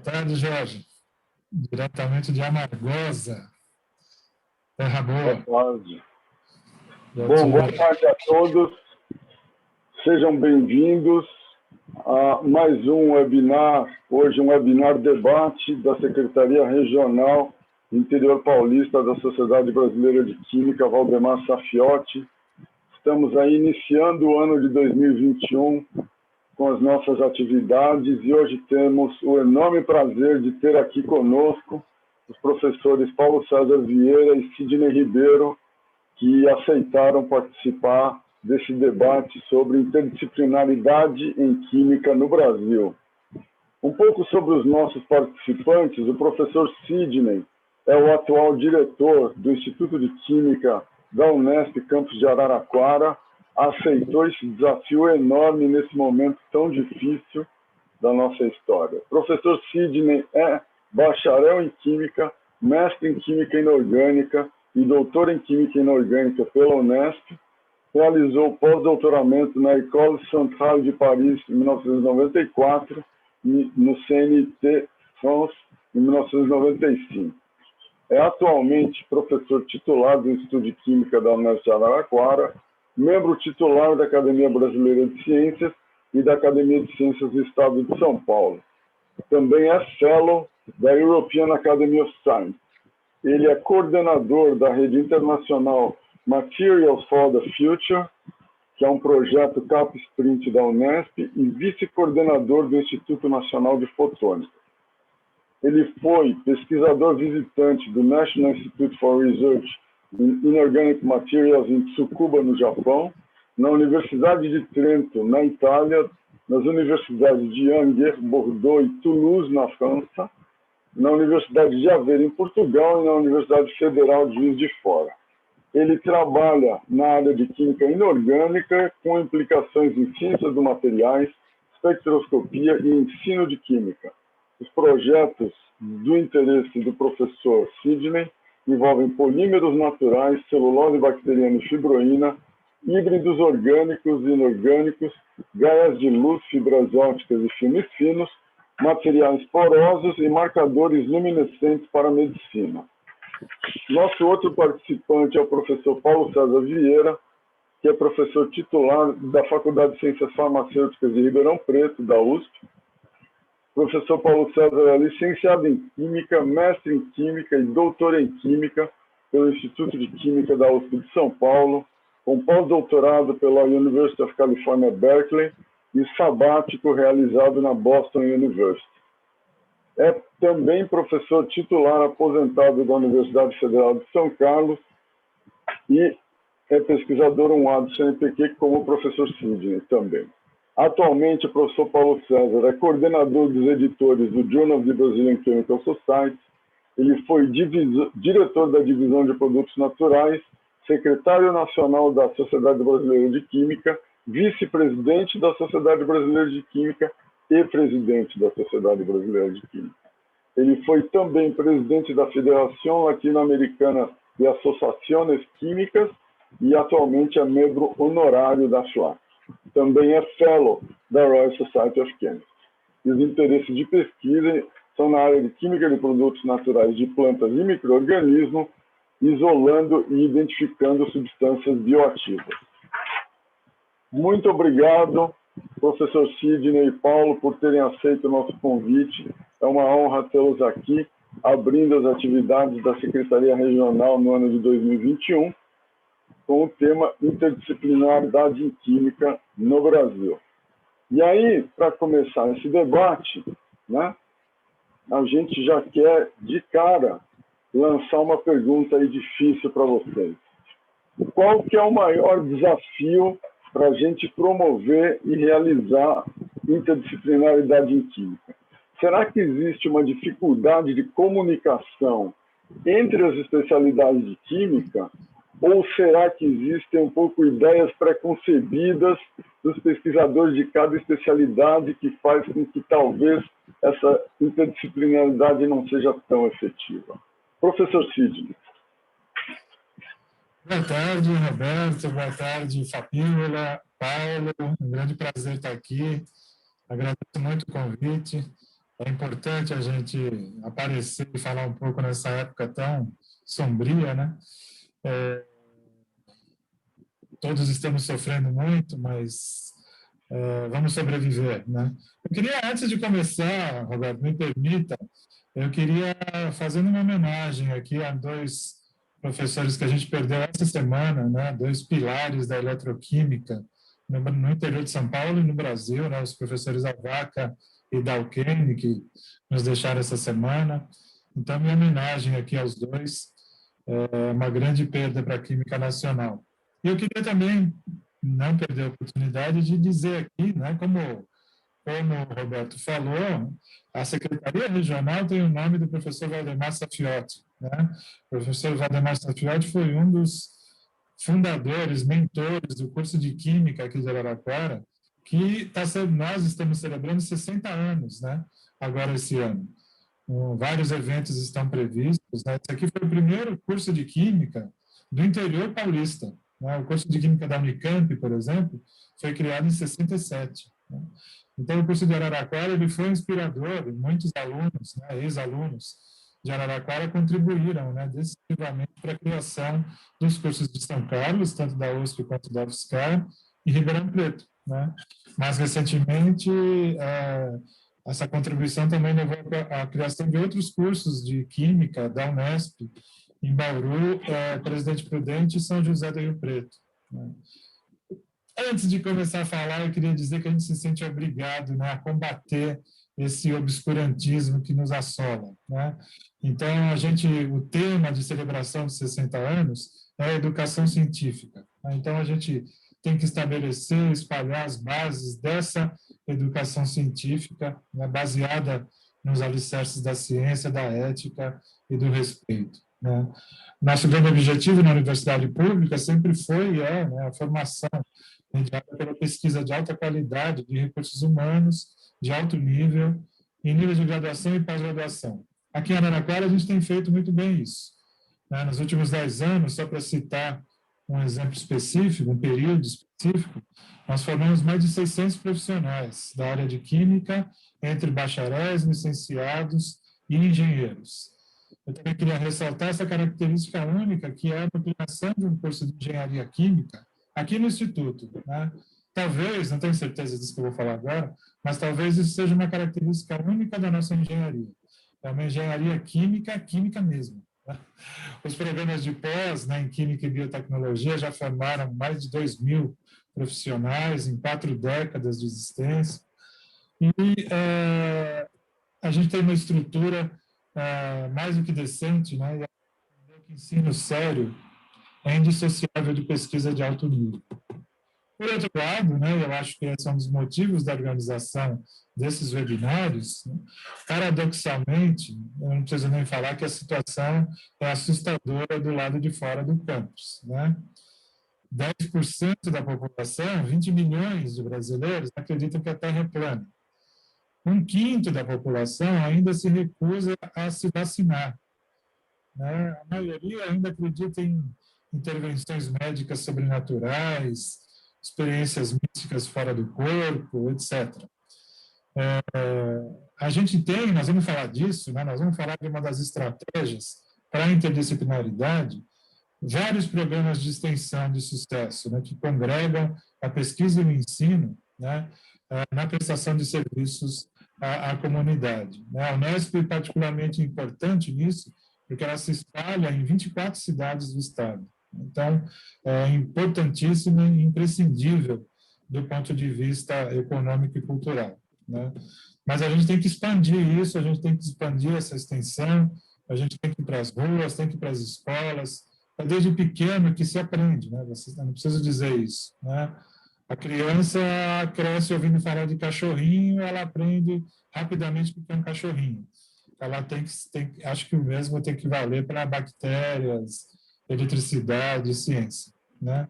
tarde, Jorge. Diretamente de Amargosa, Terra Boa. Boa tarde. Boa tarde a todos. Sejam bem-vindos a mais um webinar. Hoje um webinar debate da Secretaria Regional do Interior Paulista da Sociedade Brasileira de Química, Valdemar Safiotti. Estamos aí iniciando o ano de 2021 com as nossas atividades e hoje temos o enorme prazer de ter aqui conosco os professores Paulo César Vieira e Sidney Ribeiro, que aceitaram participar desse debate sobre interdisciplinaridade em química no Brasil. Um pouco sobre os nossos participantes, o professor Sidney é o atual diretor do Instituto de Química da Unesp Campus de Araraquara, aceitou esse desafio enorme nesse momento tão difícil da nossa história. O professor Sidney é bacharel em Química, mestre em Química Inorgânica e doutor em Química Inorgânica pela Unesp. Realizou pós-doutoramento na École Centrale de Paris em 1994 e no CNT France em 1995. É atualmente professor titular do Instituto de Química da Unesp de Araraquara, membro titular da Academia Brasileira de Ciências e da Academia de Ciências do Estado de São Paulo. Também é fellow da European Academy of Science. Ele é coordenador da rede internacional Materials for the Future, que é um projeto Cap-Sprint da Unesp, e vice-coordenador do Instituto Nacional de Fotônica. Ele foi pesquisador visitante do National Institute for Research in Inorganic Materials em Tsukuba, no Japão, na Universidade de Trento, na Itália, nas universidades de Angers, Bordeaux e Toulouse, na França, na Universidade de Aveiro, em Portugal, e na Universidade Federal de Juiz de Fora. Ele trabalha na área de química inorgânica, com implicações em ciências do materiais, espectroscopia e ensino de química. Os projetos do interesse do professor Sidney envolvem polímeros naturais, celulose bacteriana e fibroína, híbridos orgânicos e inorgânicos, gaias de luz, fibras ópticas e filmes finos, materiais porosos e marcadores luminescentes para a medicina. Nosso outro participante é o professor Paulo César Vieira, que é professor titular da Faculdade de Ciências Farmacêuticas de Ribeirão Preto, da USP. O professor Paulo César é licenciado em Química, mestre em Química e doutor em Química pelo Instituto de Química da USP de São Paulo, com pós-doutorado pela University of California, Berkeley, e sabático realizado na Boston University. É também professor titular aposentado da Universidade Federal de São Carlos e é pesquisador 1A do CNPq, como o professor Sidney também. Atualmente, o professor Paulo César é coordenador dos editores do Journal of the Brazilian Chemical Society. Ele foi diretor da Divisão de Produtos Naturais, secretário nacional da Sociedade Brasileira de Química, vice-presidente da Sociedade Brasileira de Química e presidente da Sociedade Brasileira de Química. Ele foi também presidente da Federação Latino-Americana de Associações Químicas e atualmente é membro honorário da FLAC. Também é fellow da Royal Society of Chemists. E os interesses de pesquisa são na área de química de produtos naturais de plantas e micro-organismos, isolando e identificando substâncias bioativas. Muito obrigado, professor Sidney e Paulo, por terem aceito o nosso convite. É uma honra tê-los aqui, abrindo as atividades da Secretaria Regional no ano de 2021, com o tema Interdisciplinaridade em Química no Brasil. E aí, para começar esse debate, né, a gente já quer, de cara, lançar uma pergunta aí difícil para vocês. Qual que é o maior desafio para a gente promover e realizar interdisciplinaridade em química? Será que existe uma dificuldade de comunicação entre as especialidades de química? Ou será que existem um pouco ideias preconcebidas dos pesquisadores de cada especialidade que faz com que talvez essa interdisciplinaridade não seja tão efetiva? Professor Sidney. Boa tarde, Roberto. Boa tarde, Fabíola, Paulo. Um grande prazer estar aqui. Agradeço muito o convite. É importante a gente aparecer e falar um pouco nessa época tão sombria, né? Todos estamos sofrendo muito, mas vamos sobreviver, né? Eu queria, antes de começar, Roberto, me permita, eu queria fazer uma homenagem aqui a dois professores que a gente perdeu essa semana, né? Dois pilares da eletroquímica no interior de São Paulo e no Brasil, né? Os professores Avaca e Dalkene, que nos deixaram essa semana. Então, minha homenagem aqui aos dois é uma grande perda para a química nacional. E eu queria também não perder a oportunidade de dizer aqui, né, como o Roberto falou, a Secretaria Regional tem o nome do professor Valdemar Safiotti, né? O professor Valdemar Safiotti foi um dos fundadores, mentores do curso de Química aqui de Araraquara, que nós estamos celebrando 60 anos, né? Agora esse ano. Vários eventos estão previstos, né? Esse aqui foi o primeiro curso de Química do interior paulista, né? O curso de Química da Unicamp, por exemplo, foi criado em 67. Né? Então, o curso de Araraquara ele foi inspirador, e muitos alunos, né, ex-alunos de Araraquara contribuíram, né, decisivamente para a criação dos cursos de São Carlos, tanto da USP quanto da UFSCar, e Ribeirão Preto. Né? Mais recentemente, essa contribuição também levou à criação de outros cursos de Química da Unesp, em Bauru, Presidente Prudente e São José do Rio Preto. Né? Antes de começar a falar, eu queria dizer que a gente se sente obrigado, né, a combater esse obscurantismo que nos assola. Né? Então, o tema de celebração de 60 anos é a educação científica. Né? Então, a gente tem que estabelecer, espalhar as bases dessa educação científica, né, baseada nos alicerces da ciência, da ética e do respeito. Né? Nosso grande objetivo na universidade pública sempre foi né, a formação mediada pela pesquisa de alta qualidade de recursos humanos, de alto nível, em nível de graduação e pós-graduação. Aqui em Araraquara, a gente tem feito muito bem isso. Nos últimos 10 anos, só para citar um exemplo específico, um período específico, nós formamos mais de 600 profissionais da área de química, entre bacharéis, licenciados e engenheiros. Eu também queria ressaltar essa característica única, que é a ampliação de um curso de engenharia química aqui no Instituto. Né? Talvez, não tenho certeza disso que eu vou falar agora, mas talvez isso seja uma característica única da nossa engenharia. É uma engenharia química, química mesmo. Né? Os programas de pós, né, em Química e Biotecnologia já formaram mais de 2.000 profissionais em 4 décadas de existência. E a gente tem uma estrutura mais do que decente, né, e ensino sério é indissociável de pesquisa de alto nível. Por outro lado, né, eu acho que esse é um dos motivos da organização desses webinários, né, paradoxalmente, eu não preciso nem falar que a situação é assustadora do lado de fora do campus. Né? 10% da população, 20 milhões de brasileiros, acreditam que a Terra é plana. 1/5 da população ainda se recusa a se vacinar. Né? A maioria ainda acredita em intervenções médicas sobrenaturais, experiências místicas fora do corpo, etc. A gente tem, nós vamos falar disso, né? Nós vamos falar de uma das estratégias para a interdisciplinaridade, vários programas de extensão de sucesso, né, que congregam a pesquisa e o ensino, né, na prestação de serviços à comunidade. Né? A Unesp é particularmente importante nisso, porque ela se espalha em 24 cidades do estado. Então, é importantíssimo e imprescindível do ponto de vista econômico e cultural. Né? Mas a gente tem que expandir isso, a gente tem que expandir essa extensão, a gente tem que ir para as ruas, tem que ir para as escolas, é desde pequeno que se aprende, né? Vocês não precisam dizer isso, né? A criança cresce ouvindo falar de cachorrinho, ela aprende rapidamente o que é um cachorrinho. Ela acho que o mesmo tem que valer para bactérias, eletricidade, ciência, né?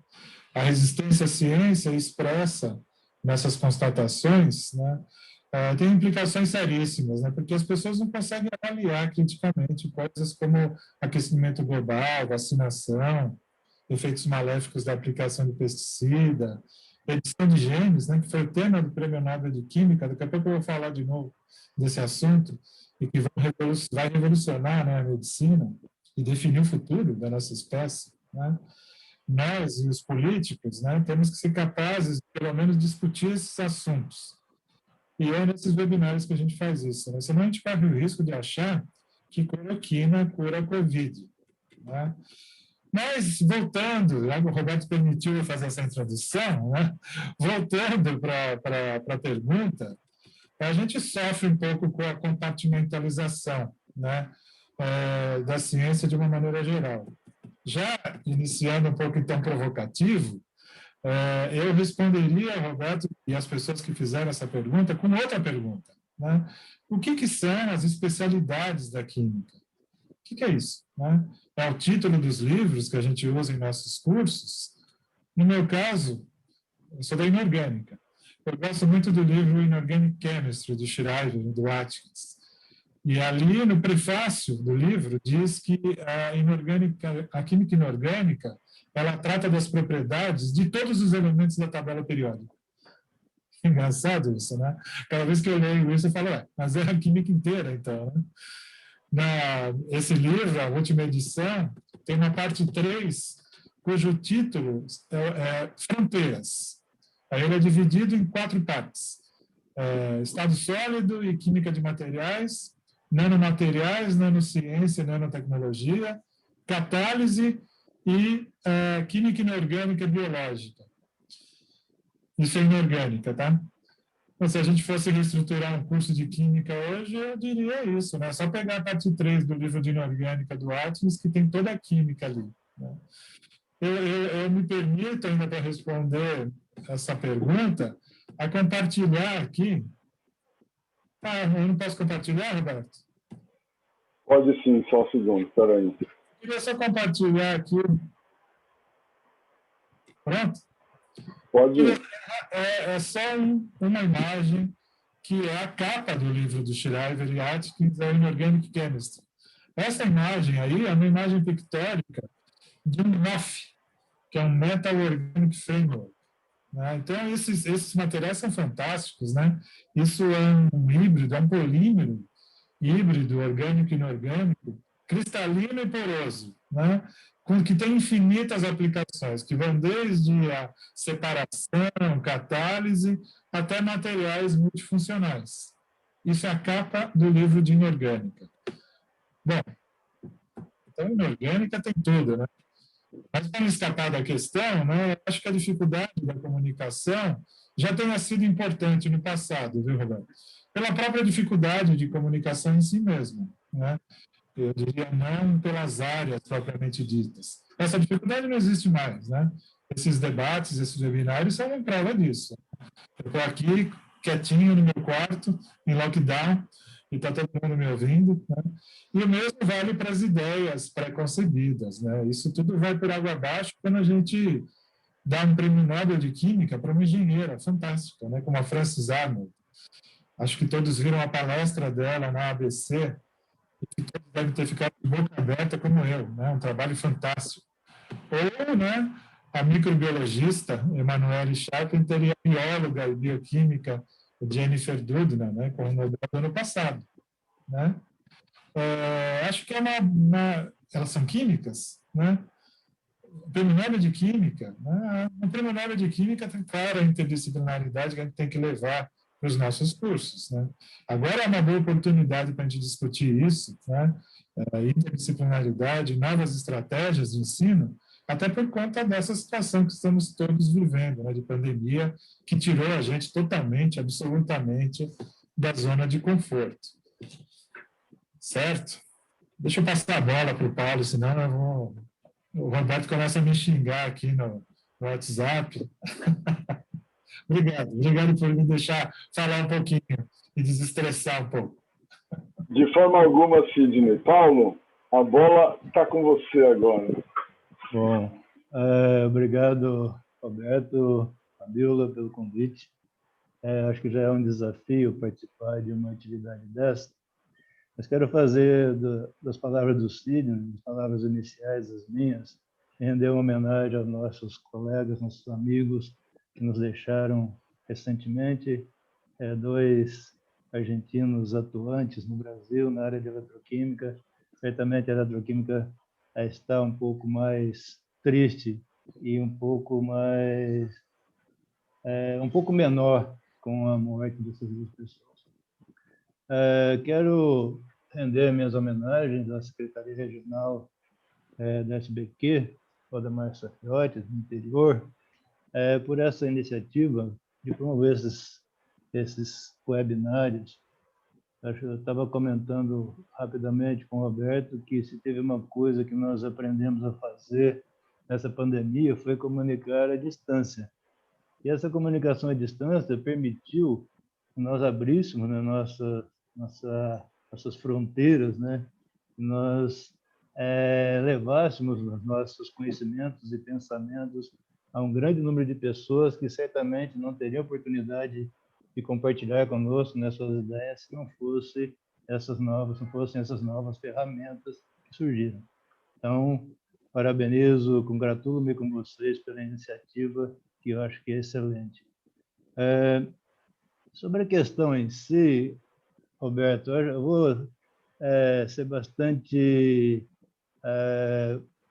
A resistência à ciência expressa nessas constatações, né? Tem implicações seríssimas, né? Porque as pessoas não conseguem avaliar criticamente coisas como aquecimento global, vacinação, efeitos maléficos da aplicação de pesticida, edição de genes, né, que foi o tema do Prêmio Nobel de Química. Daqui a pouco eu vou falar de novo desse assunto, e que vai revolucionar, né, a medicina e definir o futuro da nossa espécie, né? Nós e os políticos, né, temos que ser capazes de, pelo menos, discutir esses assuntos. E é nesses webinários que a gente faz isso, né? Senão a gente corre o risco de achar que cloroquina cura a Covid, né? Mas, voltando, o Roberto permitiu eu fazer essa introdução, né? Voltando para a pergunta, a gente sofre um pouco com a compartimentalização, né? Da ciência de uma maneira geral. Já iniciando um pouco, então, provocativo, eu responderia, Roberto, e as pessoas que fizeram essa pergunta, com outra pergunta, né? O que são as especialidades da química? O que é isso, né? É o título dos livros que a gente usa em nossos cursos. No meu caso, eu sou da inorgânica. Eu gosto muito do livro Inorganic Chemistry, do Shriver e do Atkins. E ali, no prefácio do livro, diz que a química inorgânica, ela trata das propriedades de todos os elementos da tabela periódica. Engraçado isso, né? Cada vez que eu leio isso, eu falo, mas é a química inteira, então, né? Esse livro, a última edição, tem uma parte 3, cujo título é Fronteiras. Aí ele é dividido em 4 partes. Estado sólido e química de materiais, nanomateriais, nanociência e nanotecnologia, catálise e química inorgânica e biológica. Isso é inorgânica, tá? Então, se a gente fosse reestruturar um curso de química hoje, eu diria isso, né? Só pegar a parte 3 do livro de inorgânica do Atkins, que tem toda a química ali, né? Eu me permito, ainda para responder essa pergunta, a compartilhar aqui. Eu não posso compartilhar, Roberto? Pode sim, só um segundo, espera aí. Queria só compartilhar aqui. Pronto? Pode ir. É só uma imagem que é a capa do livro do Shriver e Atkins, é o Inorganic Chemistry. Essa imagem aí é uma imagem pictórica de um MOF, que é um Metal Organic Framework, né? Então, esses materiais são fantásticos, né? Isso é um híbrido, é um polímero híbrido, orgânico e inorgânico, cristalino e poroso, né? Que tem infinitas aplicações, que vão desde a separação, catálise, até materiais multifuncionais. Isso é a capa do livro de inorgânica. Bom, então, inorgânica tem tudo, né? Mas, para não escapar da questão, né, eu acho que a dificuldade da comunicação já tenha sido importante no passado, viu, Roberto? Pela própria dificuldade de comunicação em si mesmo, né? Eu diria não pelas áreas propriamente ditas. Essa dificuldade não existe mais, né? Esses debates, esses webinários são uma prova disso. Eu estou aqui quietinho no meu quarto, em lockdown, e está todo mundo me ouvindo, né? E o mesmo vale para as ideias pré-concebidas, né? Isso tudo vai por água abaixo quando a gente dá um prêmio Nobel de Química para uma engenheira fantástica, né? Como a Frances Arnold. Acho que todos viram a palestra dela na ABC, e que todos devem ter ficado de boca aberta como eu, né? Um trabalho fantástico. Ou, né, a microbiologista Emanuele Charpenter e a bióloga e bioquímica Jennifer Doudna, né, com o Nobel do ano passado, né? Acho que é elas são químicas, né? O prêmio Nobel de Química, né? O prêmio Nobel de Química tem clara interdisciplinaridade que a gente tem que levar para os nossos cursos, né? Agora é uma boa oportunidade para a gente discutir isso, né? Interdisciplinaridade, novas estratégias de ensino, até por conta dessa situação que estamos todos vivendo, né, de pandemia, que tirou a gente totalmente, absolutamente, da zona de conforto. Certo? Deixa eu passar a bola para o Paulo, senão o Roberto começa a me xingar aqui no WhatsApp. Obrigado por me deixar falar um pouquinho e desestressar um pouco. De forma alguma, Sidney. Paulo, a bola está com você agora. Bom, obrigado, Roberto, Fabiola, pelo convite. Acho que já é um desafio participar de uma atividade dessa, mas quero fazer das palavras do Sidney, das palavras iniciais, as minhas, render uma homenagem aos nossos colegas, nossos amigos que nos deixaram recentemente, dois argentinos atuantes no Brasil na área de eletroquímica. Certamente a eletroquímica está um pouco mais triste e um pouco menor com a morte dessas duas pessoas. Quero render minhas homenagens à Secretaria Regional da SBQ, Valdemar Safiotti, do interior, por essa iniciativa de promover esses webinários. Eu estava comentando rapidamente com o Roberto que se teve uma coisa que nós aprendemos a fazer nessa pandemia foi comunicar à distância. E essa comunicação à distância permitiu que nós abríssemos, né, nossas fronteiras, né, que nós levássemos os nossos conhecimentos e pensamentos a um grande número de pessoas que certamente não teriam oportunidade de compartilhar conosco nessas ideias se não fossem essas novas ferramentas que surgiram. Então, parabenizo, congratulo-me com vocês pela iniciativa, que eu acho que é excelente. Sobre a questão em si, Roberto, eu vou ser bastante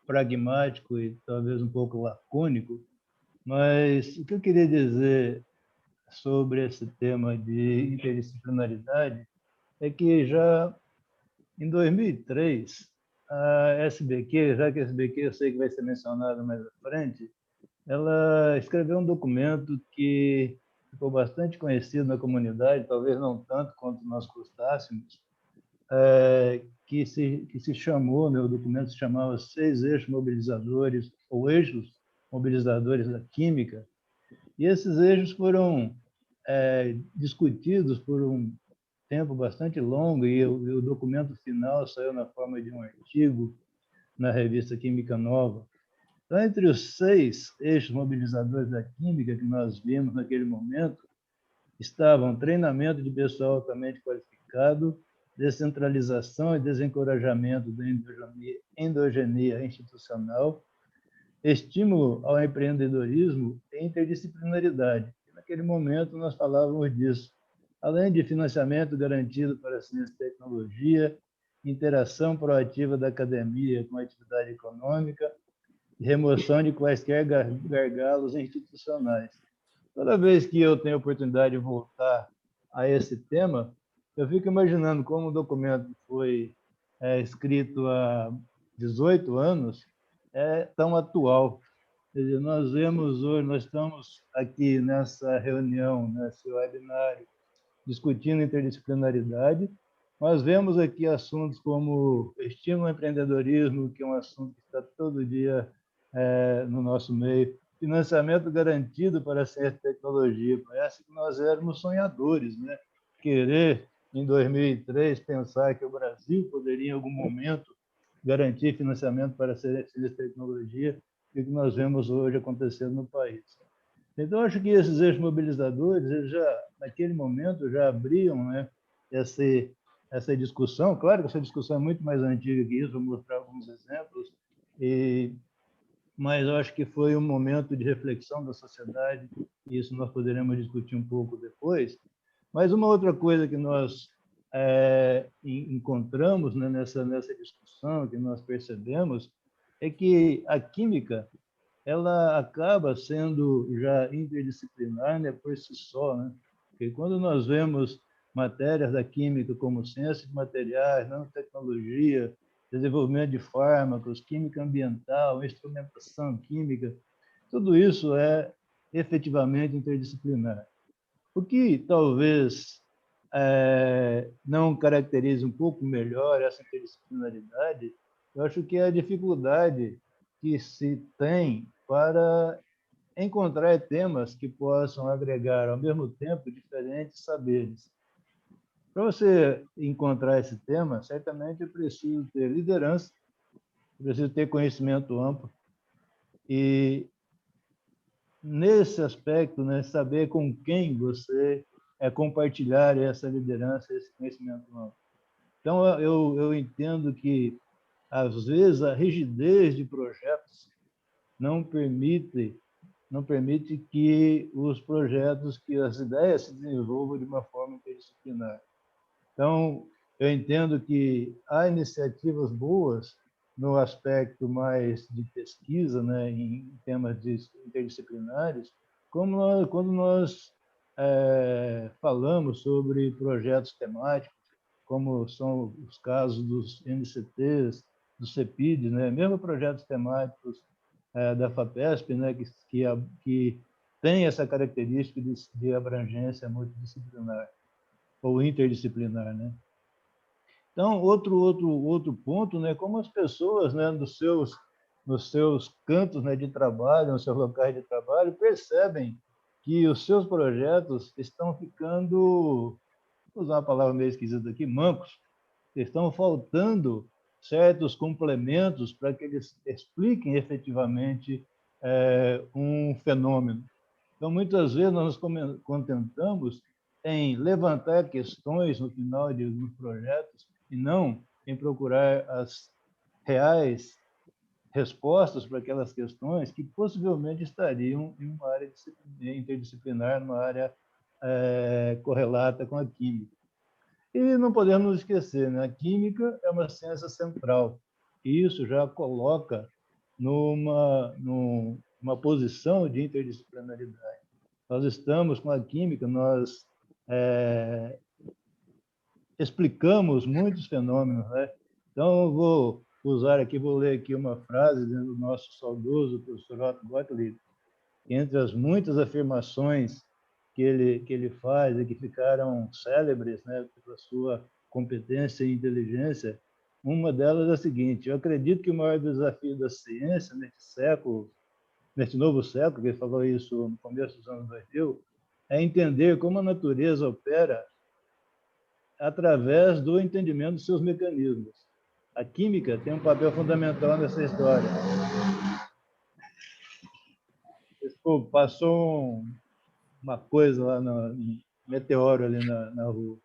pragmático e talvez um pouco lacônico, mas o que eu queria dizer sobre esse tema de interdisciplinaridade é que já em 2003, a SBQ, já que a SBQ eu sei que vai ser mencionada mais à frente, ela escreveu um documento que ficou bastante conhecido na comunidade, talvez não tanto quanto nós gostássemos, que se chamou, né, o documento se chamava 6 eixos mobilizadores, ou eixos mobilizadores da química, e esses eixos foram discutidos por um tempo bastante longo, e o documento final saiu na forma de um artigo na revista Química Nova. Então, entre os 6 eixos mobilizadores da química que nós vimos naquele momento, estavam treinamento de pessoal altamente qualificado, descentralização e desencorajamento da endogenia institucional, estímulo ao empreendedorismo e interdisciplinaridade. E naquele momento, nós falávamos disso. Além de financiamento garantido para a ciência e tecnologia, interação proativa da academia com a atividade econômica e remoção de quaisquer gargalos institucionais. Toda vez que eu tenho a oportunidade de voltar a esse tema, eu fico imaginando como o documento foi escrito há 18 anos é tão atual. Quer dizer, nós vemos hoje, nós estamos aqui nessa reunião, nesse webinário, discutindo interdisciplinaridade. Nós vemos aqui assuntos como estímulo ao empreendedorismo, que é um assunto que está todo dia no nosso meio, financiamento garantido para a ciência e tecnologia. Parece que nós éramos sonhadores, né? Querer, em 2003, pensar que o Brasil poderia, em algum momento, garantir financiamento para a ciência e tecnologia, e o que nós vemos hoje acontecendo no país. Então, acho que esses eixos mobilizadores, eles já, naquele momento, já abriam, né, essa discussão. Claro que essa discussão é muito mais antiga que isso, vou mostrar alguns exemplos, mas eu acho que foi um momento de reflexão da sociedade, e isso nós poderemos discutir um pouco depois. Mas uma outra coisa que nós encontramos, né, nessa discussão, que nós percebemos, é que a química ela acaba sendo já interdisciplinar, né, por si só, né? Porque quando nós vemos matérias da química como ciência de materiais, nanotecnologia, desenvolvimento de fármacos, química ambiental, instrumentação química, tudo isso é efetivamente interdisciplinar. O que talvez não caracterize um pouco melhor essa interdisciplinaridade, eu acho que é a dificuldade que se tem para encontrar temas que possam agregar, ao mesmo tempo, diferentes saberes. Para você encontrar esse tema, certamente é preciso ter liderança, é preciso ter conhecimento amplo e, nesse aspecto, né, saber com quem você compartilhar essa liderança, esse conhecimento amplo. Então, eu entendo que, às vezes, a rigidez de projetos não permite não permite que os projetos, que as ideias se desenvolvam de uma forma interdisciplinar. Então, eu entendo que há iniciativas boas no aspecto mais de pesquisa, né, em temas interdisciplinares, como quando nós falamos sobre projetos temáticos, como são os casos dos NCTs, dos CEPIDs, né, mesmo projetos temáticos da FAPESP, né, que tem essa característica de abrangência multidisciplinar ou interdisciplinar, né? Então, outro ponto, né, como as pessoas, né, nos seus cantos, né, de trabalho, nos seus locais de trabalho, percebem que os seus projetos estão ficando, vou usar uma palavra meio esquisita aqui, mancos, estão faltando certos complementos para que eles expliquem efetivamente um fenômeno. Então, muitas vezes, nós nos contentamos em levantar questões no final de alguns projetos e não em procurar as reais respostas para aquelas questões que possivelmente estariam em uma área interdisciplinar, numa área correlata com a química. E não podemos nos esquecer, né? A química é uma ciência central, e isso já coloca numa posição de interdisciplinaridade. Nós estamos com a química, nós explicamos muitos fenômenos, né? Então, eu vou ler aqui uma frase do nosso saudoso professor Otto Gottlieb, que entre as muitas afirmações que ele faz e que ficaram célebres, né, pela sua competência e inteligência, uma delas é a seguinte: eu acredito que o maior desafio da ciência neste novo século, que ele falou isso no começo dos anos 2000, é entender como a natureza opera através do entendimento dos seus mecanismos. A química tem um papel fundamental nessa história. Desculpa, passou uma coisa lá um meteoro ali na rua.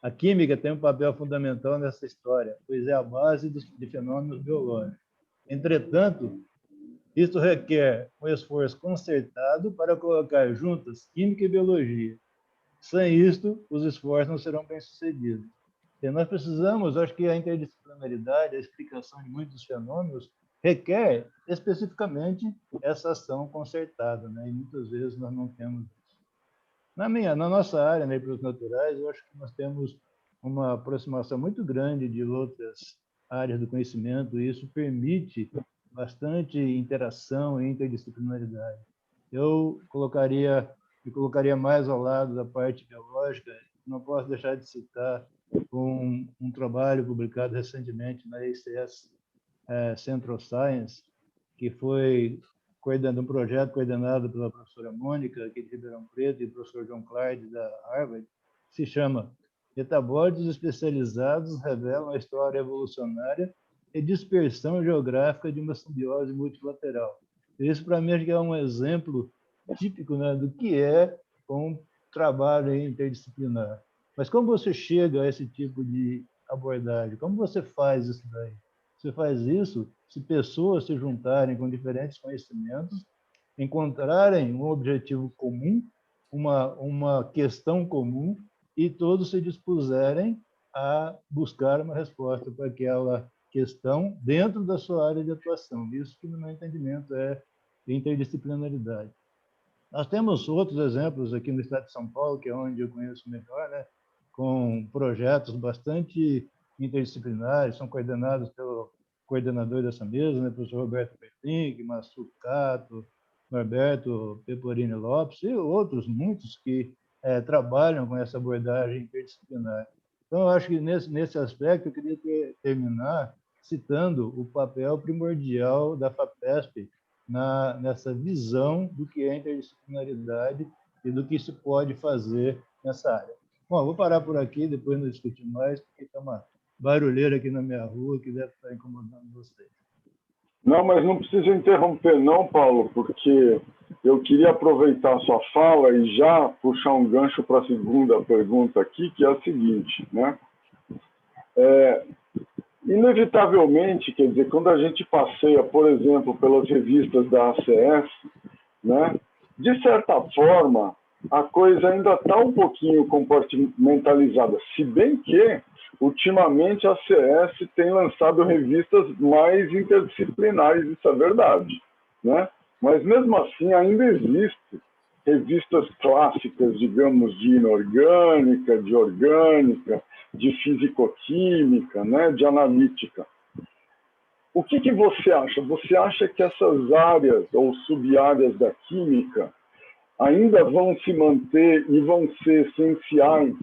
A química tem um papel fundamental nessa história, pois é a base de fenômenos biológicos. Entretanto, isso requer um esforço concertado para colocar juntas química e biologia. Sem isto, os esforços não serão bem-sucedidos. E nós precisamos, acho que a interdisciplinaridade, a explicação de muitos fenômenos, requer especificamente essa ação concertada, né? E muitas vezes nós não temos isso. Na nossa área, né, para os naturais, eu acho que nós temos uma aproximação muito grande de outras áreas do conhecimento, e isso permite bastante interação e interdisciplinaridade. Eu me colocaria mais ao lado da parte biológica. Não posso deixar de citar um trabalho publicado recentemente na ACS Central Science, que foi um projeto coordenado pela professora Mônica, aqui de Ribeirão Preto, e o professor John Clyde, da Harvard, que se chama Metabólitos Especializados Revelam a História Evolucionária e Dispersão Geográfica de uma Simbiose Multilateral. Isso, para mim, acho que é um exemplo típico, né, do que é um trabalho interdisciplinar. Mas como você chega a esse tipo de abordagem? Como você faz isso daí? Você faz isso se pessoas se juntarem com diferentes conhecimentos, encontrarem um objetivo comum, uma questão comum, e todos se dispuserem a buscar uma resposta para aquela questão dentro da sua área de atuação. Isso que, no meu entendimento, é interdisciplinaridade. Nós temos outros exemplos aqui no estado de São Paulo, que é onde eu conheço melhor, né, com projetos bastante interdisciplinares, são coordenados pelo coordenador dessa mesa, né, professor Roberto Bertling, Massu Cato, Norberto Peporini Lopes e outros muitos que trabalham com essa abordagem interdisciplinar. Então, eu acho que nesse aspecto eu queria terminar citando o papel primordial da FAPESP nessa visão do que é interdisciplinaridade e do que se pode fazer nessa área. Bom, vou parar por aqui, depois não discutir mais, porque tem uma barulheira aqui na minha rua que deve estar incomodando vocês. Não, mas não precisa interromper não, Paulo, porque eu queria aproveitar a sua fala e já puxar um gancho para a segunda pergunta aqui, que é a seguinte, né? Inevitavelmente, quer dizer, quando a gente passeia, por exemplo, pelas revistas da ACS, né? De certa forma, a coisa ainda está um pouquinho compartimentalizada, se bem que, ultimamente, a CS tem lançado revistas mais interdisciplinares, isso é verdade, né? Mas, mesmo assim, ainda existem revistas clássicas, digamos, de inorgânica, de orgânica, de fisicoquímica, né? De analítica. O que você acha? Você acha que essas áreas ou sub-áreas da química ainda vão se manter e vão ser essenciais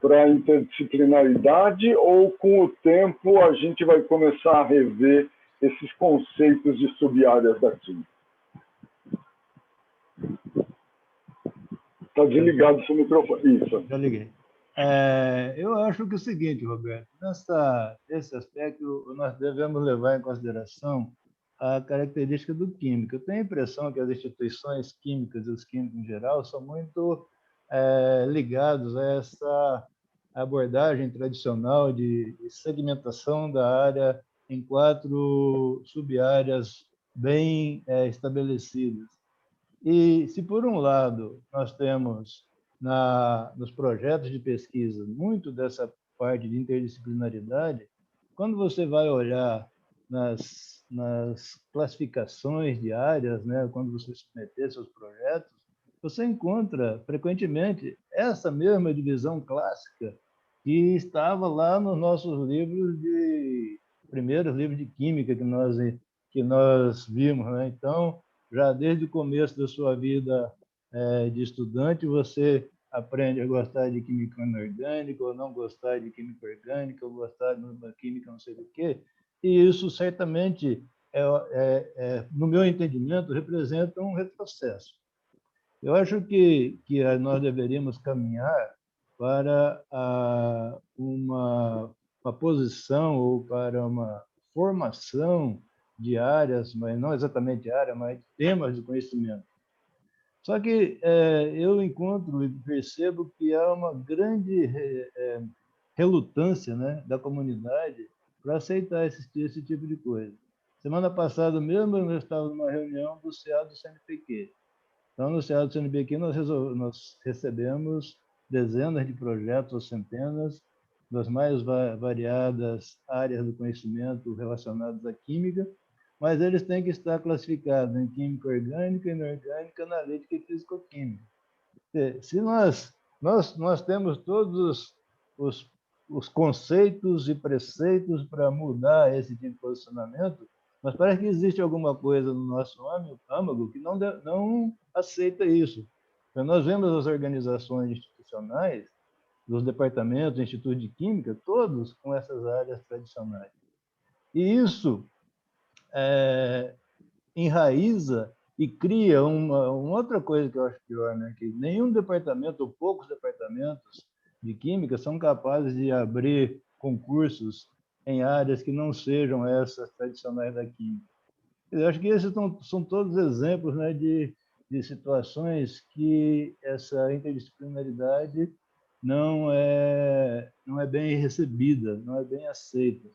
para a interdisciplinaridade, ou com o tempo a gente vai começar a rever esses conceitos de sub-áreas da química? Está desligado seu microfone. Isso. Já liguei. Eu acho que é o seguinte, Roberto, nesse aspecto nós devemos levar em consideração a característica do químico. Eu tenho a impressão que as instituições químicas e os químicos em geral são muito ligados a essa abordagem tradicional de segmentação da área em 4 sub-áreas bem estabelecidas. E se, por um lado, nós temos nos projetos de pesquisa muito dessa parte de interdisciplinaridade, quando você vai olhar nas classificações de áreas, né, quando você submeter seus projetos, você encontra, frequentemente, essa mesma divisão clássica que estava lá nos nossos primeiros livros de química que nós vimos, né? Então, já desde o começo da sua vida de estudante, você aprende a gostar de química inorgânica, ou não gostar de química orgânica, ou gostar de uma química não sei do quê. E isso, certamente, no meu entendimento, representa um retrocesso. Eu acho que nós deveríamos caminhar para uma posição ou para uma formação de áreas, mas não exatamente área, mas temas de conhecimento. Só que eu encontro e percebo que há uma grande relutância, né, da comunidade para aceitar esse tipo de coisa. Semana passada mesmo eu estava numa reunião do CA do CNPq. Então, no CA do CNPq nós recebemos dezenas de projetos ou centenas das mais variadas áreas do conhecimento relacionadas à química, mas eles têm que estar classificados em química orgânica, inorgânica, analítica e fisicoquímica. Se nós temos todos os conceitos e preceitos para mudar esse tipo de posicionamento, mas parece que existe alguma coisa no nosso âmago que não aceita isso. Então, nós vemos as organizações institucionais, dos departamentos, institutos de química, todos com essas áreas tradicionais. E isso enraiza e cria uma outra coisa que eu acho pior, né? Que nenhum departamento, ou poucos departamentos de química, são capazes de abrir concursos em áreas que não sejam essas tradicionais da química. Eu acho que esses são todos exemplos, né, de situações que essa interdisciplinaridade não é bem recebida, não é bem aceita.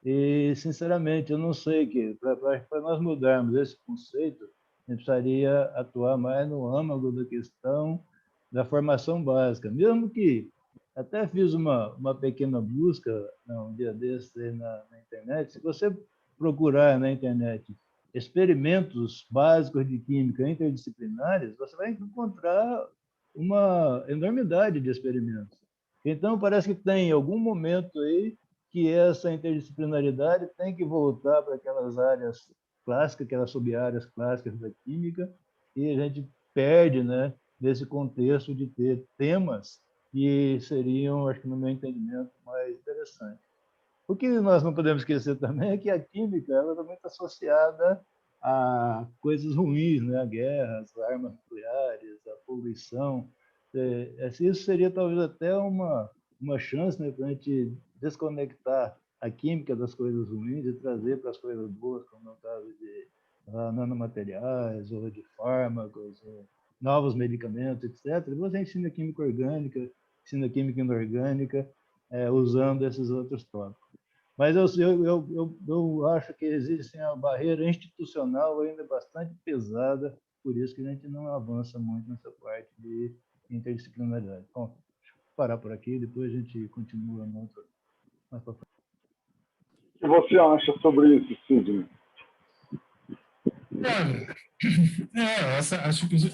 E, sinceramente, eu não sei que, para nós mudarmos esse conceito, a gente precisaria atuar mais no âmago da questão da formação básica. Mesmo que até fiz uma pequena busca um dia desses na internet, se você procurar na internet experimentos básicos de química interdisciplinares, você vai encontrar uma enormidade de experimentos. Então, parece que tem algum momento aí que essa interdisciplinaridade tem que voltar para aquelas áreas clássicas, aquelas sub-áreas clássicas da química, e a gente perde, né, nesse contexto de ter temas que seriam, acho que no meu entendimento, mais interessantes. O que nós não podemos esquecer também é que a química ela está muito associada a coisas ruins, né? A guerra, as armas nucleares, a poluição. Isso seria talvez até uma chance, né, para a gente desconectar a química das coisas ruins e trazer para as coisas boas, como no caso de nanomateriais, ou de fármacos, ou novos medicamentos, etc. E você ensina química orgânica, ensina química inorgânica, usando esses outros tópicos. Mas eu acho que existe uma barreira institucional ainda bastante pesada por isso que a gente não avança muito nessa parte de interdisciplinaridade. Bom, deixa eu parar por aqui, depois a gente continua no outro. Mais pra frente. O que você acha sobre isso, Sidney? Olha,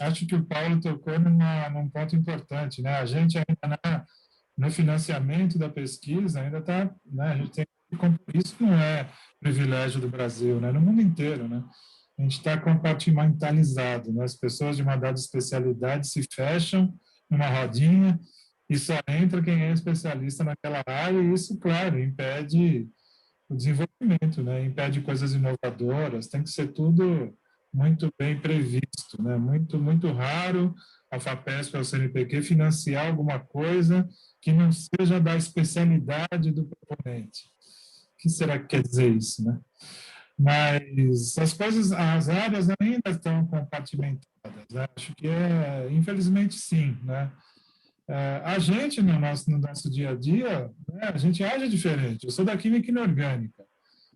acho que o Paulo tocou num ponto importante, né? A gente ainda no financiamento da pesquisa ainda está, né? A gente tem isso não é privilégio do Brasil, né? No mundo inteiro, né? A gente está compartimentalizado, né? As pessoas de uma dada especialidade se fecham numa rodinha e só entra quem é especialista naquela área e isso, claro, impede o desenvolvimento, né? Impede coisas inovadoras, tem que ser tudo muito bem previsto, né? Muito raro a FAPESP ou a CNPq financiar alguma coisa que não seja da especialidade do proponente. O que será que quer dizer isso, né? Mas as áreas ainda estão compartimentadas, né? Acho que infelizmente sim, né? A gente, no nosso dia a dia, né, a gente age diferente. Eu sou da química inorgânica.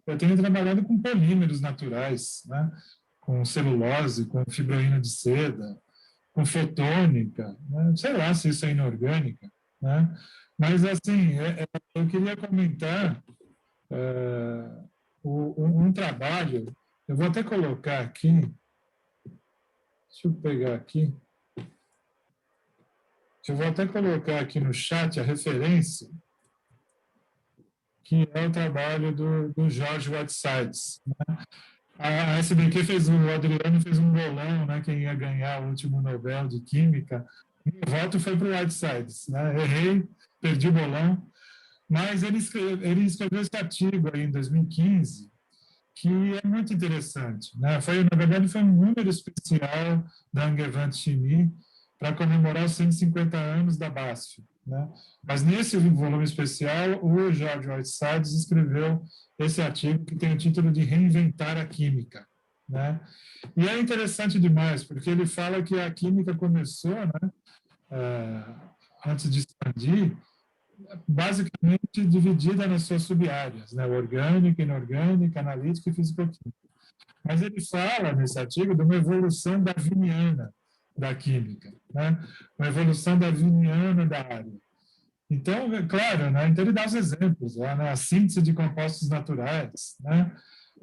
Eu tenho trabalhado com polímeros naturais, né, com celulose, com fibroína de seda, com fotônica, né, sei lá se isso é inorgânica, né? Mas, assim, eu queria comentar um trabalho, eu vou até colocar aqui, deixa eu pegar aqui, eu vou até colocar aqui no chat a referência, que é o trabalho do George Whitesides. Né? A SBQ o Adriano fez um bolão, né, quem ia ganhar o último Nobel de Química. Meu voto foi para o Whitesides. Né? Errei, perdi o bolão, mas ele escreveu esse artigo aí em 2015, que é muito interessante. Né? Na verdade, foi um número especial da Angevant Chimie para comemorar os 150 anos da BASF. Né? Mas nesse volume especial, o George Whitesides escreveu esse artigo que tem o título de Reinventar a Química. Né? E é interessante demais, porque ele fala que a química começou, né, antes de expandir, basicamente dividida nas suas sub-áreas, né? Orgânica, inorgânica, analítica e físico-química. Mas ele fala, nesse artigo, de uma evolução darwiniana da química, né? Uma evolução darwiniana da área. Então, é claro, né? Então ele dá os exemplos, né? A síntese de compostos naturais, né?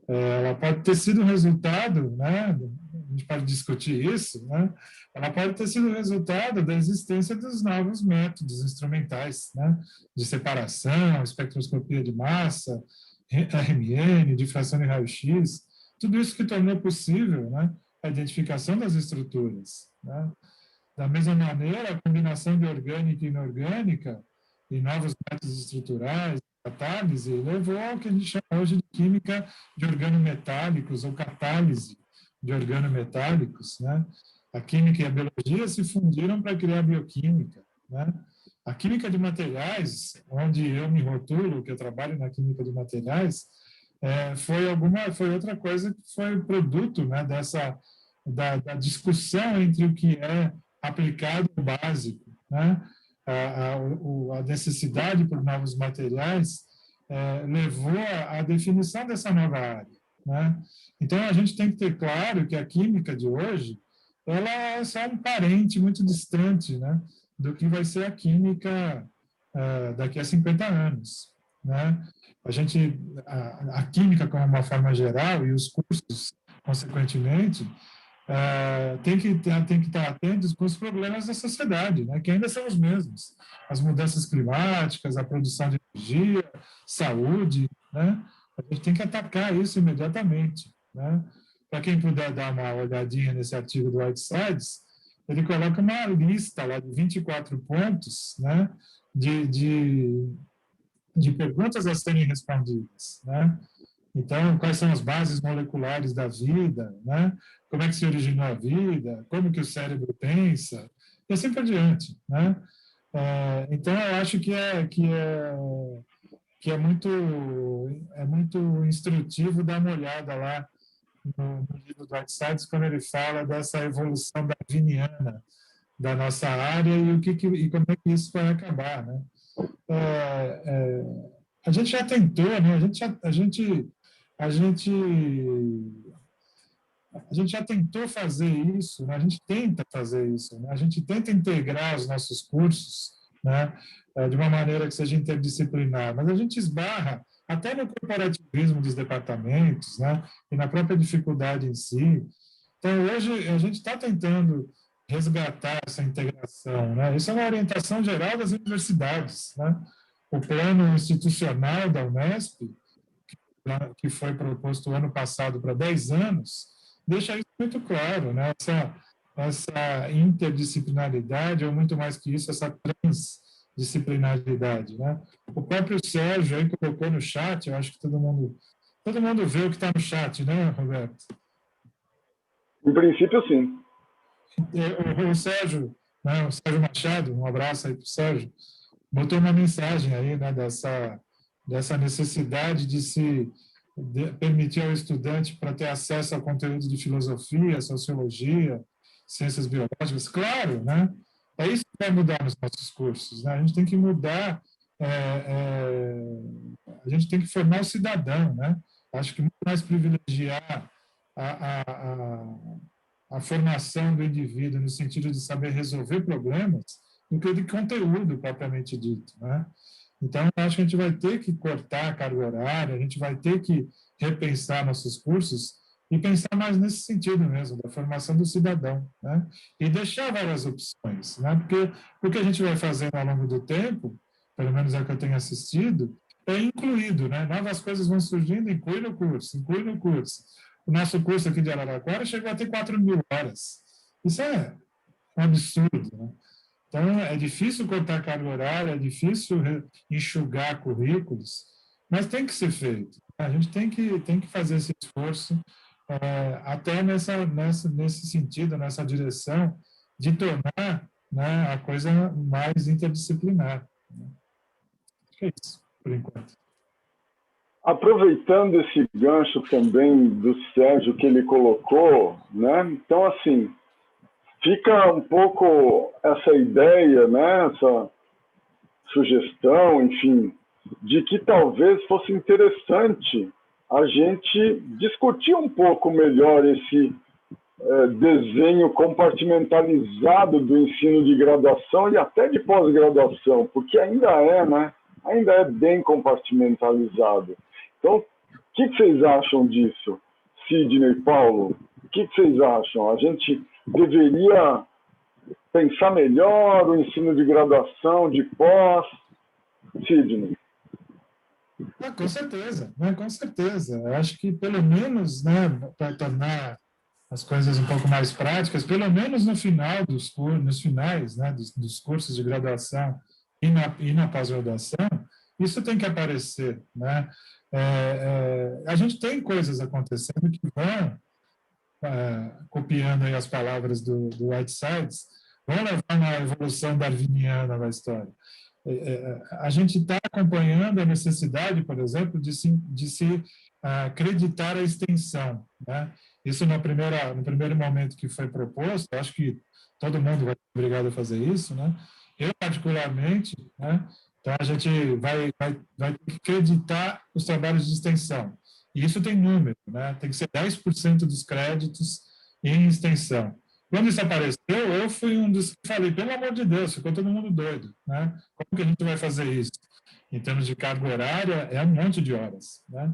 Ela pode ter sido resultado, né? A gente pode discutir isso, né? Ela pode ter sido resultado da existência dos novos métodos instrumentais, né? De separação, espectroscopia de massa, RMN, difração de raio-x, tudo isso que tornou possível, né, a identificação das estruturas. Né? Da mesma maneira, a combinação de orgânica e inorgânica e novos métodos estruturais, catálise, levou ao que a gente chama hoje de química de organometálicos ou catálise de organometálicos. Né? A química e a biologia se fundiram para criar a bioquímica. Né? A química de materiais, onde eu me rotulo, que eu trabalho na química de materiais, foi outra coisa que foi produto, né, da discussão entre o que é aplicado e o básico, né? A necessidade por novos materiais levou à definição dessa nova área, né? Então a gente tem que ter claro que a química de hoje ela é só um parente muito distante, né, do que vai ser a química daqui a 50 anos, né? A química, como uma forma geral, e os cursos, consequentemente, tem que estar atentos com os problemas da sociedade, né, que ainda são os mesmos. As mudanças climáticas, a produção de energia, saúde, né? A gente tem que atacar isso imediatamente. Né? Para quem puder dar uma olhadinha nesse artigo do Whitesides, ele coloca uma lista lá de 24 pontos, né, de perguntas a serem respondidas, né? Então, quais são as bases moleculares da vida, né? Como é que se originou a vida? Como que o cérebro pensa? E assim por diante, né? Então, eu acho que é muito instrutivo dar uma olhada lá no livro do Whitesides, quando ele fala dessa evolução darwiniana da nossa área e como é que isso vai acabar, né? A gente já tentou, né? A gente a gente já tentou fazer isso, né? A gente tenta fazer isso, né? A gente tenta integrar os nossos cursos, né? De uma maneira que seja interdisciplinar, mas a gente esbarra até no corporativismo dos departamentos, né? E na própria dificuldade em si. Então, hoje, a gente está tentando resgatar essa integração, né? Isso é uma orientação geral das universidades, né? O plano institucional da Unesp, que foi proposto ano passado para 10 anos, deixa isso muito claro, né? Essa interdisciplinaridade, ou muito mais que isso, essa transdisciplinaridade, né? O próprio Sérgio aí colocou no chat, eu acho que todo mundo vê o que está no chat, né, Roberto? Em princípio, sim. O Sérgio, né, o Sérgio Machado, um abraço aí para o Sérgio, botou uma mensagem aí, né, dessa necessidade de se permitir ao estudante para ter acesso a conteúdos de filosofia, sociologia, ciências biológicas. Claro, né? É isso que vai mudar nos nossos cursos, né? A gente tem que mudar, a gente tem que formar o cidadão, né? Acho que muito mais privilegiar a, a, a formação do indivíduo no sentido de saber resolver problemas do que de conteúdo propriamente dito, né? Então, eu acho que a gente vai ter que cortar a carga horária, a gente vai ter que repensar nossos cursos e pensar mais nesse sentido mesmo, da formação do cidadão, né? E deixar várias opções, né? Porque o que a gente vai fazendo ao longo do tempo, pelo menos é o que eu tenho assistido, é incluído, né? Novas coisas vão surgindo, inclui no curso, inclui no curso. O nosso curso aqui de Araraquara chegou a ter 4.000 horas. Isso é um absurdo, né? Então, é difícil cortar carga horária, é difícil enxugar currículos, mas tem que ser feito. A gente tem que fazer esse esforço, até nesse sentido, nessa direção, de tornar, né, a coisa mais interdisciplinar. Acho que é isso, por enquanto. Aproveitando esse gancho também do Sérgio que ele colocou, né? Então, assim, fica um pouco essa ideia, né? Essa sugestão, enfim, de que talvez fosse interessante a gente discutir um pouco melhor esse desenho compartimentalizado do ensino de graduação e até de pós-graduação, porque ainda é, né? Ainda é bem compartimentalizado. Então, o que vocês acham disso? Sidney, Paulo, o que vocês acham? A gente deveria pensar melhor o ensino de graduação, de pós? Sidney. Com certeza, né? Com certeza. Eu acho que, pelo menos, né, para tornar as coisas um pouco mais práticas, pelo menos no final nos finais, né, dos cursos de graduação e na pós-graduação, isso tem que aparecer, né? A gente tem coisas acontecendo que vão, copiando aí as palavras do Whitesides, vão levar uma evolução darwiniana da história. A gente está acompanhando a necessidade, por exemplo, de se acreditar a extensão, né? Isso no primeiro momento que foi proposto, acho que todo mundo vai ser obrigado a fazer isso, né? Eu, particularmente, né? Então, a gente vai acreditar os trabalhos de extensão. E isso tem número, né? Tem que ser 10% dos créditos em extensão. Quando isso apareceu, eu fui um dos que falei, pelo amor de Deus, ficou todo mundo doido, né? Como que a gente vai fazer isso? Em termos de carga horária, é um monte de horas, né?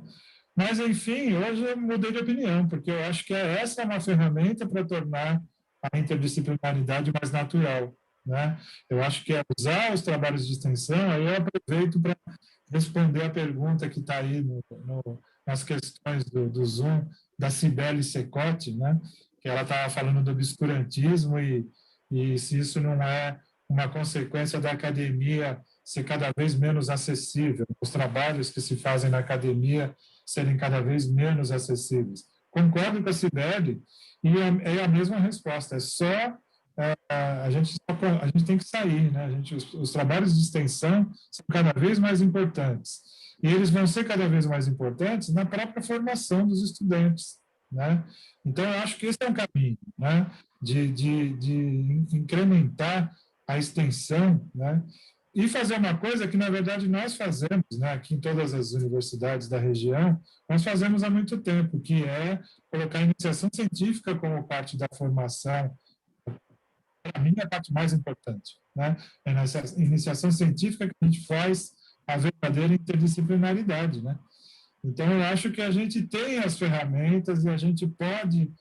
Mas, enfim, hoje eu mudei de opinião, porque eu acho que essa é uma ferramenta para tornar a interdisciplinaridade mais natural, né? Eu acho que é usar os trabalhos de extensão, aí eu aproveito para responder a pergunta que está aí nas questões do Zoom, da Cibele Secotti, né? Que ela estava falando do obscurantismo e se isso não é uma consequência da academia ser cada vez menos acessível, os trabalhos que se fazem na academia serem cada vez menos acessíveis. Concordo com a Cibele e é a mesma resposta, é só a gente tem que sair, né? Os trabalhos de extensão são cada vez mais importantes e eles vão ser cada vez mais importantes na própria formação dos estudantes, né? Então, eu acho que esse é um caminho, né? De incrementar a extensão, né? e fazer uma coisa que, na verdade, nós fazemos, né, aqui em todas as universidades da região, nós fazemos há muito tempo, que é colocar a iniciação científica como parte da formação. Para mim, é a parte mais importante, né? É nessa iniciação científica que a gente faz a verdadeira interdisciplinaridade, né? Então, eu acho que a gente tem as ferramentas e a gente pode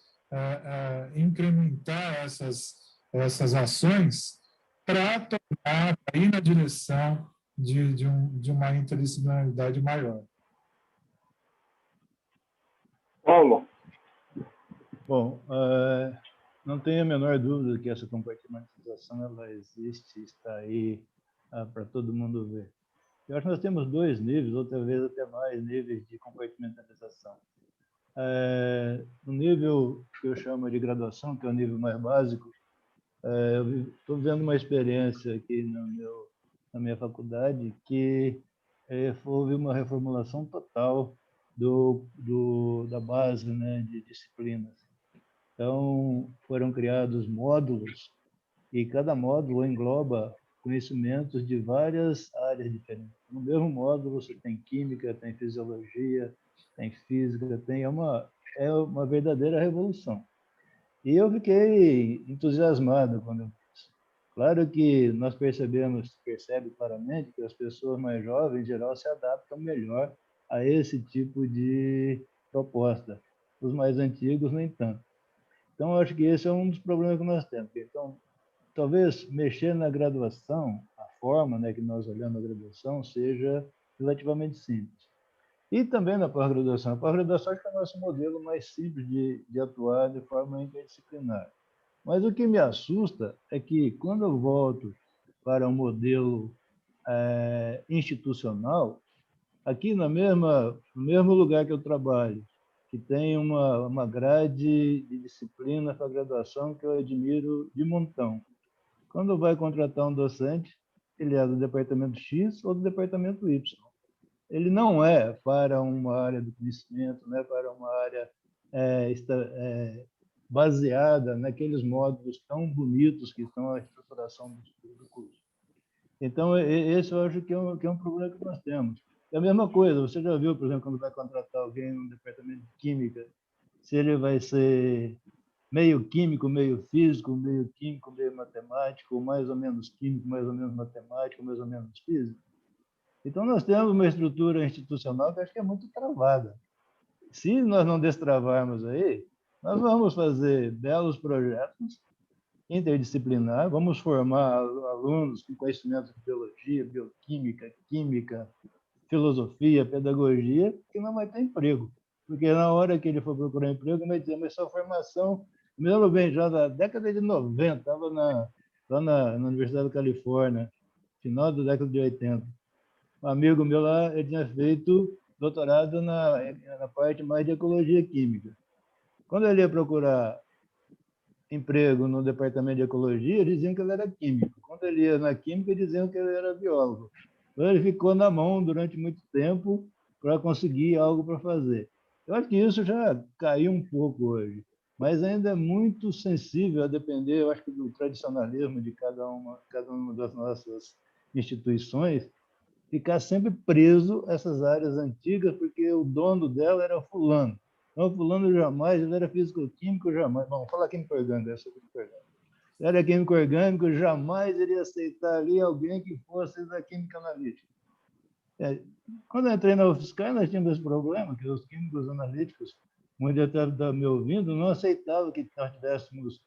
incrementar essas ações para tornar, para ir na direção de uma interdisciplinaridade maior. Paulo. Bom, não tenho a menor dúvida que essa compartimentização ela existe, está aí para todo mundo ver. Eu acho que nós temos 2 níveis, ou talvez até mais níveis de compartimentalização. No nível que eu chamo de graduação, que é o nível mais básico, eu estou vendo uma experiência aqui na minha faculdade que houve uma reformulação total da base, né, de disciplinas. Então, foram criados módulos e cada módulo engloba conhecimentos de várias áreas diferentes. No mesmo módulo você tem química, tem fisiologia, tem física, é uma verdadeira revolução. E eu fiquei entusiasmado quando eu fiz. Claro que nós percebe claramente que as pessoas mais jovens, em geral, se adaptam melhor a esse tipo de proposta. Os mais antigos, nem tanto. Então, eu acho que esse é um dos problemas que nós temos. Então, talvez mexer na graduação, a forma, né, que nós olhamos a graduação, seja relativamente simples. E também na pós-graduação. A pós-graduação acho que é o nosso modelo mais simples de atuar de forma interdisciplinar. Mas o que me assusta é que, quando eu volto para um modelo institucional, aqui no mesmo lugar que eu trabalho, que tem uma grade de disciplina para graduação que eu admiro de montão. Quando vai contratar um docente, ele é do departamento X ou do departamento Y. Ele não é para uma área do conhecimento, não é para uma área baseada naqueles módulos tão bonitos que estão a estruturação do curso. Então, esse eu acho que é um problema que nós temos. É a mesma coisa, você já viu, por exemplo, quando vai contratar alguém no departamento de química, se ele vai ser meio químico, meio físico, meio químico, meio matemático, mais ou menos químico, mais ou menos matemático, mais ou menos físico. Então, nós temos uma estrutura institucional que acho que é muito travada. Se nós não destravarmos aí, nós vamos fazer belos projetos interdisciplinar, vamos formar alunos com conhecimentos de biologia, bioquímica, química, filosofia, pedagogia, que não vai ter emprego. Porque na hora que ele for procurar emprego, ele vai dizer, mas sua formação, me lembro bem, já da década de 90, estava lá na Universidade da Califórnia, final da década de 80. Um amigo meu lá, ele tinha feito doutorado na parte mais de ecologia química. Quando ele ia procurar emprego no departamento de ecologia, diziam que ele era químico. Quando ele ia na química, diziam que ele era biólogo. Então, ele ficou na mão durante muito tempo para conseguir algo para fazer. Eu acho que isso já caiu um pouco hoje, mas ainda é muito sensível a depender, eu acho que do tradicionalismo de cada uma das nossas instituições, ficar sempre preso a essas áreas antigas, porque o dono dela era fulano. Então, fulano jamais, ele era físico-químico, jamais. Vamos falar químico orgânico, essa químico orgânico. Ele era químico orgânico, jamais iria aceitar ali alguém que fosse da química analítica. Quando eu entrei na UFSCar, nós tínhamos esse problema, que os químicos analíticos, muitos até estão me ouvindo, não aceitavam que nós tivéssemos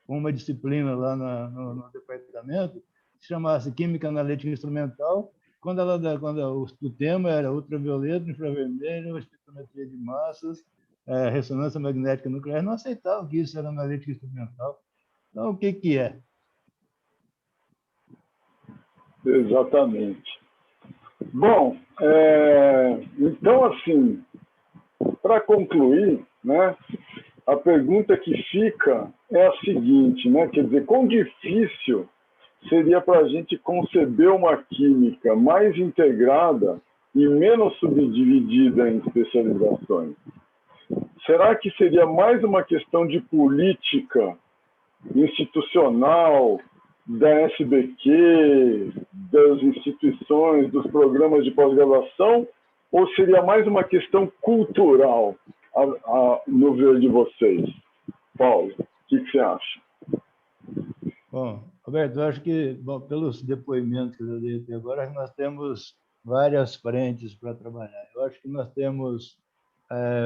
uma disciplina lá no departamento, que se chamasse Química Analítica Instrumental, quando o tema era ultravioleta, infravermelho, espectrometria de massas, ressonância magnética nuclear, não aceitavam que isso era analítica instrumental. Então, o que é? Exatamente. Bom, então, assim, para concluir, né, a pergunta que fica é a seguinte, né, quer dizer, quão difícil seria para a gente conceber uma química mais integrada e menos subdividida em especializações? Será que seria mais uma questão de política institucional da SBQ, das instituições, dos programas de pós-graduação, ou seria mais uma questão cultural, no ver de vocês? Paulo, o que você acha? Bom, Roberto, eu acho que, bom, pelos depoimentos que eu dei até agora, nós temos várias frentes para trabalhar. Eu acho que nós temos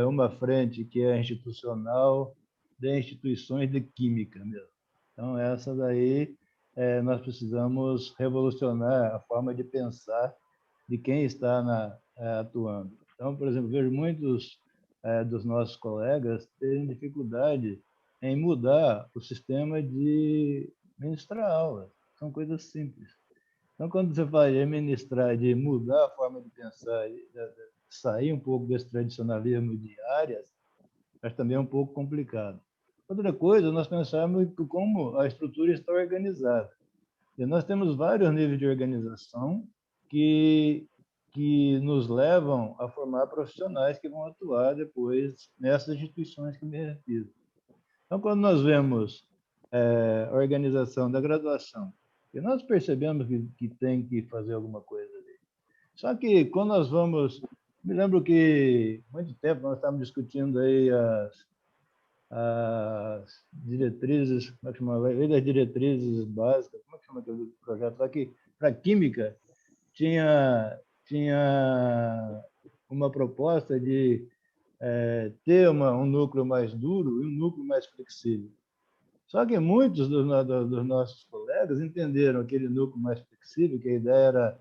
uma frente que é institucional, de instituições de química mesmo. Então, essa daí, nós precisamos revolucionar a forma de pensar de quem está atuando. Então, por exemplo, vejo muitos dos nossos colegas terem dificuldade em mudar o sistema de ministrar aula. São coisas simples. Então, quando você fala de ministrar, de mudar a forma de pensar, de sair um pouco desse tradicionalismo de áreas, mas também é um pouco complicado. Outra coisa, nós pensamos como a estrutura está organizada. E nós temos vários níveis de organização que nos levam a formar profissionais que vão atuar depois nessas instituições que me refiro. Então, quando nós vemos a organização da graduação, e nós percebemos que tem que fazer alguma coisa ali. Só que quando nós vamos... Me lembro que, há muito tempo, nós estávamos discutindo aí as diretrizes, como é que chama? As diretrizes básicas, como é que chama aquele projeto? Só que, para química, tinha uma proposta de ter um núcleo mais duro e um núcleo mais flexível. Só que muitos dos nossos colegas entenderam aquele núcleo mais flexível, que a ideia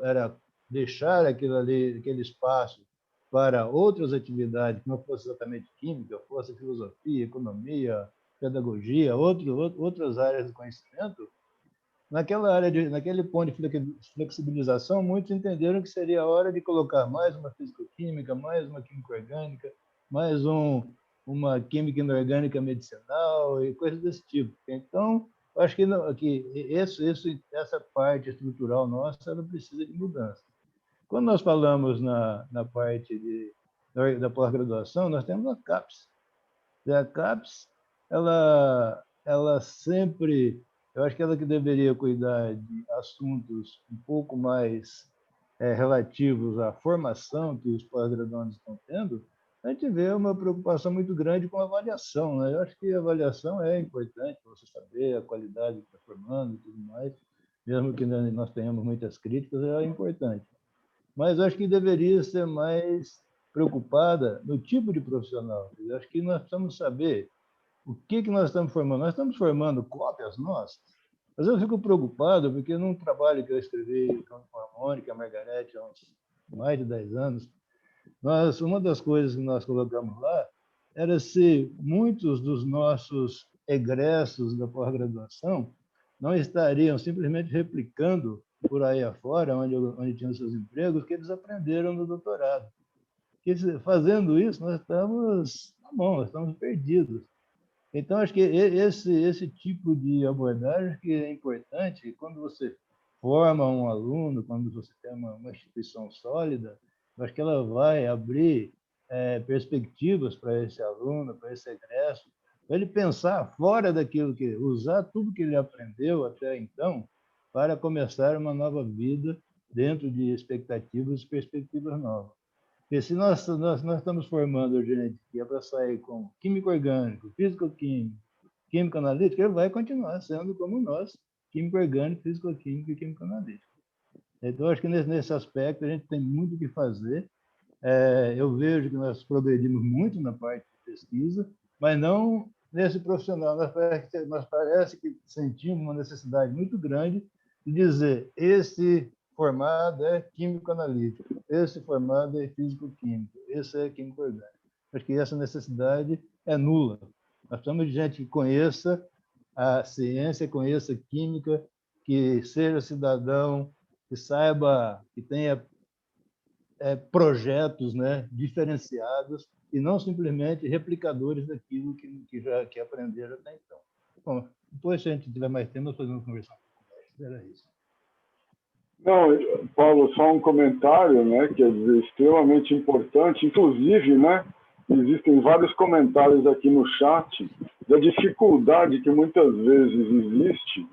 era deixar aquele espaço para outras atividades, que não fosse exatamente química, fosse filosofia, economia, pedagogia, outras áreas do conhecimento. Naquele ponto de flexibilização, muitos entenderam que seria a hora de colocar mais uma físico-química, mais uma química-orgânica, mais uma química inorgânica medicinal e coisas desse tipo. Então, acho que essa parte estrutural nossa ela precisa de mudança. Quando nós falamos na parte da pós-graduação, nós temos a CAPES. A CAPES, ela sempre... Eu acho que ela que deveria cuidar de assuntos um pouco mais relativos à formação que os pós-graduandos estão tendo. A gente vê uma preocupação muito grande com a avaliação, né? Eu acho que a avaliação é importante para você saber a qualidade que está formando e tudo mais, mesmo que nós tenhamos muitas críticas, é importante. Mas eu acho que deveria ser mais preocupada no tipo de profissional. Eu acho que nós precisamos saber o que nós estamos formando. Nós estamos formando cópias nossas. Mas eu fico preocupado porque num trabalho que eu escrevi com a Mônica e a Margarete há uns mais de 10 anos, uma das coisas que nós colocamos lá era se muitos dos nossos egressos da pós-graduação não estariam simplesmente replicando por aí afora, onde tinham seus empregos, que eles aprenderam no doutorado. Porque, fazendo isso, nós estamos na mão, nós estamos perdidos. Então, acho que esse tipo de abordagem que é importante, quando você forma um aluno, quando você tem uma instituição sólida, acho que ela vai abrir perspectivas para esse aluno, para esse egresso, para ele pensar fora daquilo usar tudo que ele aprendeu até então para começar uma nova vida dentro de expectativas e perspectivas novas. Porque se nós estamos formando gente que é para sair com químico orgânico, físico-químico, químico analítico, ele vai continuar sendo como nós, químico orgânico, físico-químico e químico analítico. Então, acho que nesse aspecto a gente tem muito o que fazer. Eu vejo que nós progredimos muito na parte de pesquisa, mas não nesse profissional. Nós parece que sentimos uma necessidade muito grande de dizer esse formado é químico analítico, esse formado é físico-químico, esse é químico orgânico. Acho que essa necessidade é nula. Nós precisamos de gente que conheça a ciência, conheça a química, que seja cidadão, que saiba, que tenha projetos, né, diferenciados e não simplesmente replicadores daquilo que aprenderam até então. Bom, depois, se a gente tiver mais tempo, nós podemos conversar um pouco mais. Era isso. Não, Paulo, só um comentário, né, que é extremamente importante. Inclusive, né, existem vários comentários aqui no chat da dificuldade que muitas vezes existe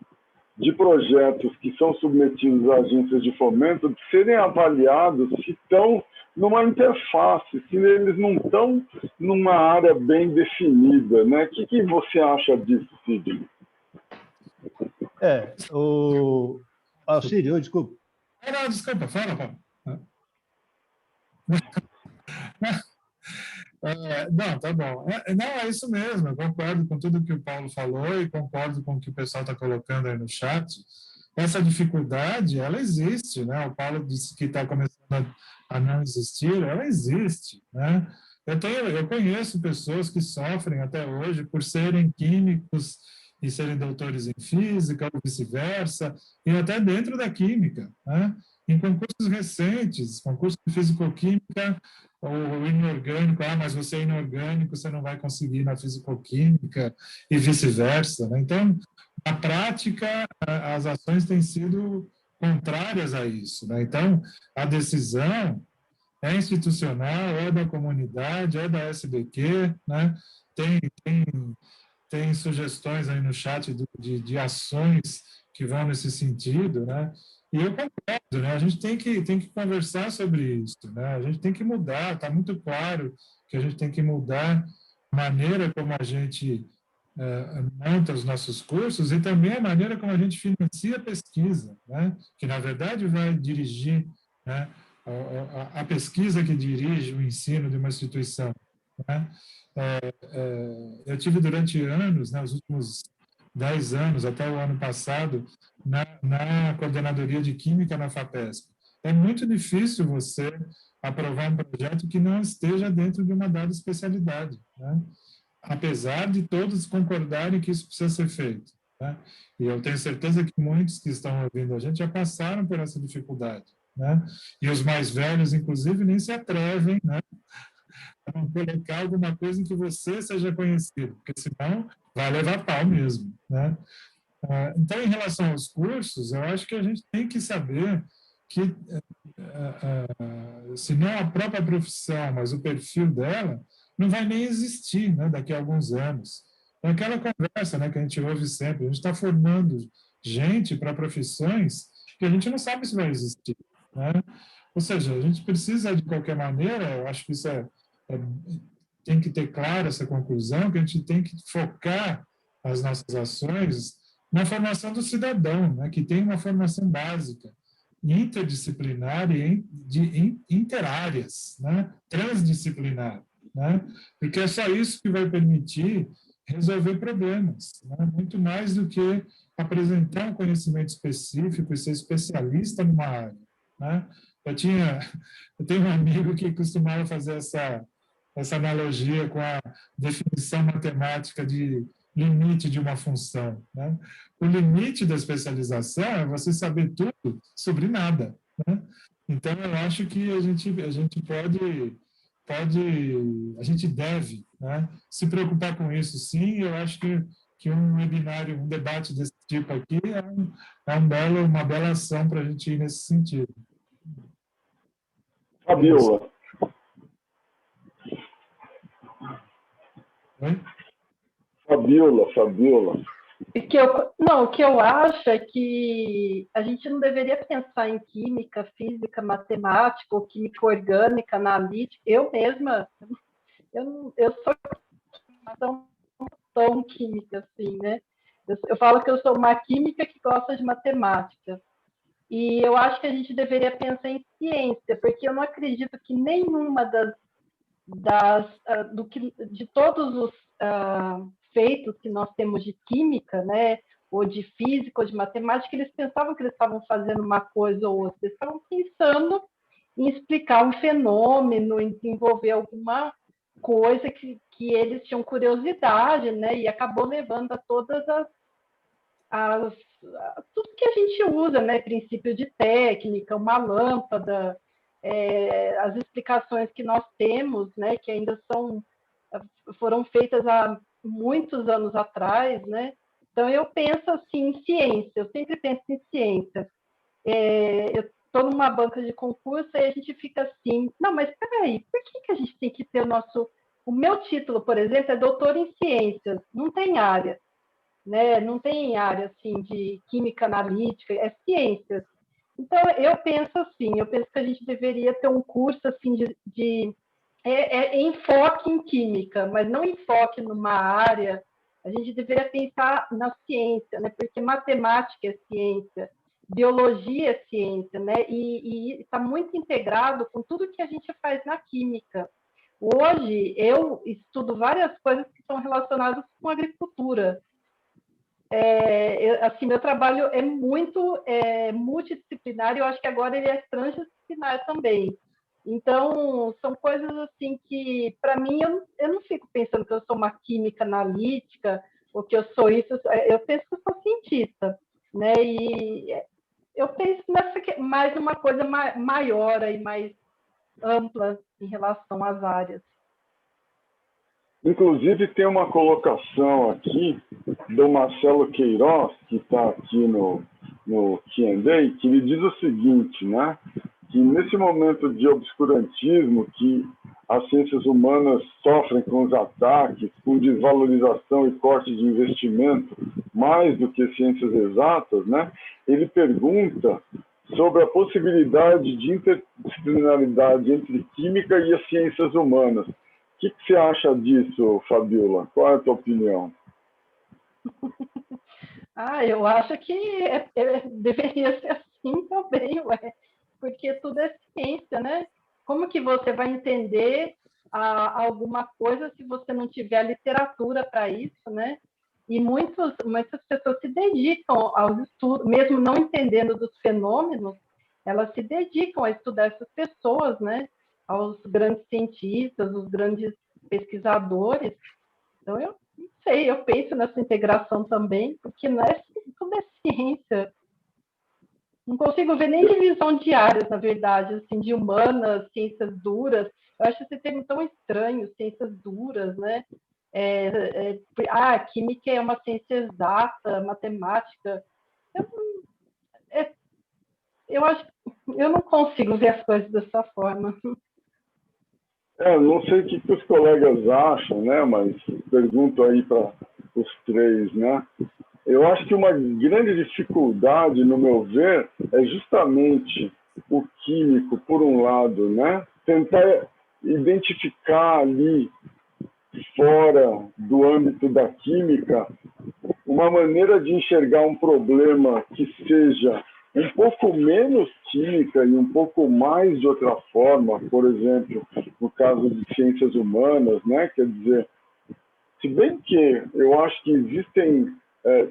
de projetos que são submetidos a agências de fomento de serem avaliados se estão numa interface, se eles não estão numa área bem definida, né? O que você acha disso, Cid? Cid, desculpa. Não, desculpa, fala, Paulo. Não, tá bom. Não, é isso mesmo, eu concordo com tudo que o Paulo falou e concordo com o que o pessoal está colocando aí no chat. Essa dificuldade, ela existe, né? O Paulo disse que está começando a não existir, ela existe, né? Eu conheço pessoas que sofrem até hoje por serem químicos e serem doutores em física, ou vice-versa, e até dentro da química, né? Em concursos recentes, concurso de fisicoquímica, ou inorgânico, mas você é inorgânico, você não vai conseguir na fisicoquímica e vice-versa, né? Então, na prática, as ações têm sido contrárias a isso, né? Então, a decisão é institucional, é da comunidade, é da SBQ, né? Tem sugestões aí no chat de ações que vão nesse sentido, né? E eu concordo, né? A gente tem que conversar sobre isso, né? A gente tem que mudar, está muito claro que a gente tem que mudar a maneira como a gente monta os nossos cursos e também a maneira como a gente financia a pesquisa, né? Que, na verdade, vai dirigir, né, a pesquisa que dirige o ensino de uma instituição, né? Eu tive durante anos, né, os últimos 10 anos, até o ano passado, na coordenadoria de Química na FAPESP. É muito difícil você aprovar um projeto que não esteja dentro de uma dada especialidade, né? Apesar de todos concordarem que isso precisa ser feito, né? E eu tenho certeza que muitos que estão ouvindo a gente já passaram por essa dificuldade, né? E os mais velhos, inclusive, nem se atrevem, né, a colocar alguma coisa em que você seja conhecido, porque senão vai levar pau mesmo, né? Então, em relação aos cursos, eu acho que a gente tem que saber que, se não a própria profissão, mas o perfil dela, não vai nem existir, né, daqui a alguns anos. É aquela conversa, né, que a gente ouve sempre, a gente está formando gente para profissões que a gente não sabe se vai existir, né? Ou seja, a gente precisa, de qualquer maneira, eu acho que isso tem que ter claro essa conclusão, que a gente tem que focar as nossas ações na formação do cidadão, né, que tem uma formação básica, interdisciplinar e interáreas, né, transdisciplinar, né, porque é só isso que vai permitir resolver problemas, né, muito mais do que apresentar um conhecimento específico e ser especialista numa área, né. Eu tenho um amigo que costumava fazer essa analogia com a definição matemática de limite de uma função, né? O limite da especialização é você saber tudo sobre nada, né? Então, eu acho que a gente a gente deve, né, se preocupar com isso, sim. Eu acho que um webinário, um debate desse tipo aqui uma bela ação para a gente ir nesse sentido. Fabiola. Oi? Fabiola. O que eu acho é que a gente não deveria pensar em química, física, matemática, ou química orgânica, analítica. Eu mesma, eu sou tão química assim, né? Eu falo que eu sou uma química que gosta de matemática. E eu acho que a gente deveria pensar em ciência, porque eu não acredito que nenhuma de todos os feitos que nós temos de química, né, ou de física, ou de matemática, eles pensavam que eles estavam fazendo uma coisa ou outra, eles estavam pensando em explicar um fenômeno, em desenvolver alguma coisa que eles tinham curiosidade, né, e acabou levando a todas tudo que a gente usa, né, princípio de técnica, uma lâmpada, as explicações que nós temos, né, que ainda foram feitas há muitos anos atrás, né? Então, eu penso assim em ciência, eu sempre penso em ciência. Eu estou numa banca de concurso e a gente fica assim, não, mas peraí, por que a gente tem que ter o meu título, por exemplo, é doutor em ciências, não tem área. né? Não tem área assim de química analítica, é ciências. Então, eu penso assim, eu penso que a gente deveria ter um curso assim de enfoque em química, mas não enfoque numa área. A gente deveria pensar na ciência, né? Porque matemática é ciência, biologia é ciência, né? E está muito integrado com tudo que a gente faz na química. Hoje, eu estudo várias coisas que são relacionadas com agricultura. Assim, meu trabalho é muito multidisciplinar e eu acho que agora ele é transdisciplinar também. Então, são coisas assim que, para mim, eu não fico pensando que eu sou uma química analítica ou que eu sou isso, eu penso que eu sou cientista, né? E eu penso mais numa coisa maior e mais ampla em relação às áreas. Inclusive, tem uma colocação aqui do Marcelo Queiroz, que está aqui no Q&A, que ele diz o seguinte, né? Que nesse momento de obscurantismo que as ciências humanas sofrem com os ataques, com desvalorização e corte de investimento, mais do que ciências exatas, né? Ele pergunta sobre a possibilidade de interdisciplinaridade entre química e as ciências humanas. O que você acha disso, Fabiola? Qual é a tua opinião? Eu acho que deveria ser assim também, ué, porque tudo é ciência, né? Como que você vai entender alguma coisa se você não tiver literatura para isso, né? E muitas pessoas se dedicam aos estudos, mesmo não entendendo dos fenômenos, elas se dedicam a estudar essas pessoas, né? Aos grandes cientistas, os grandes pesquisadores. Então, eu não sei, eu penso nessa integração também, porque tudo é ciência. Não consigo ver nem divisão de áreas, na verdade, assim, de humanas, ciências duras. Eu acho esse termo tão estranho, ciências duras, né? Química é uma ciência exata, matemática. Eu acho, eu não consigo ver as coisas dessa forma. Não sei o que os colegas acham, né? Mas pergunto aí para os três, né? Eu acho que uma grande dificuldade, no meu ver, é justamente o químico, por um lado, né? Tentar identificar ali, fora do âmbito da química, uma maneira de enxergar um problema que seja um pouco menos química e um pouco mais de outra forma, por exemplo, no caso de ciências humanas, né? Quer dizer, se bem que eu acho que existem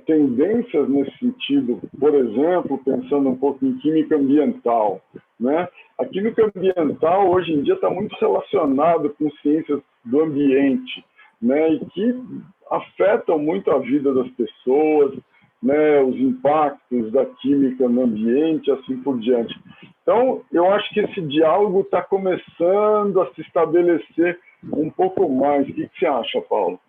tendências nesse sentido, por exemplo, pensando um pouco em química ambiental, né? A química ambiental hoje em dia está muito relacionada com ciências do ambiente, né? E que afetam muito a vida das pessoas, né? Os impactos da química no ambiente, assim por diante. Então, eu acho que esse diálogo está começando a se estabelecer um pouco mais. O que você acha, Paulo?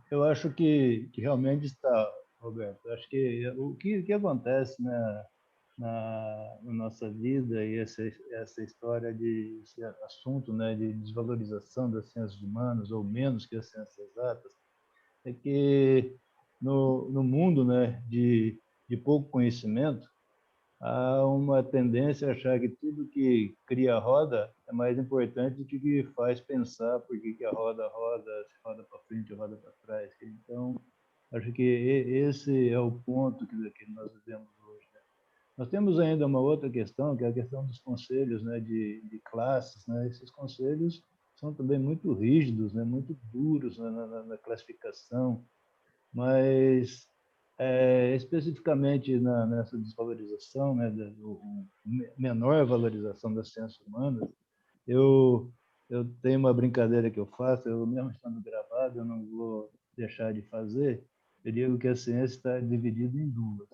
Eu acho que realmente está, Roberto. Eu acho que o que acontece na nossa vida e essa história esse assunto, né, de desvalorização das ciências humanas ou menos que as ciências exatas, é que no mundo, né, de pouco conhecimento, há uma tendência a achar que tudo que cria roda é mais importante do que faz pensar por que a roda roda, se roda para frente ou roda para trás. Então, acho que esse é o ponto que nós vivemos hoje, né? Nós temos ainda uma outra questão, que é a questão dos conselhos, né, de classes, né? Esses conselhos são também muito rígidos, né, muito duros, né, na classificação, mas especificamente nessa desvalorização, né, menor valorização das ciências humanas, eu tenho uma brincadeira que eu faço, eu mesmo estando gravado, eu não vou deixar de fazer, eu digo que a ciência está dividida em duas,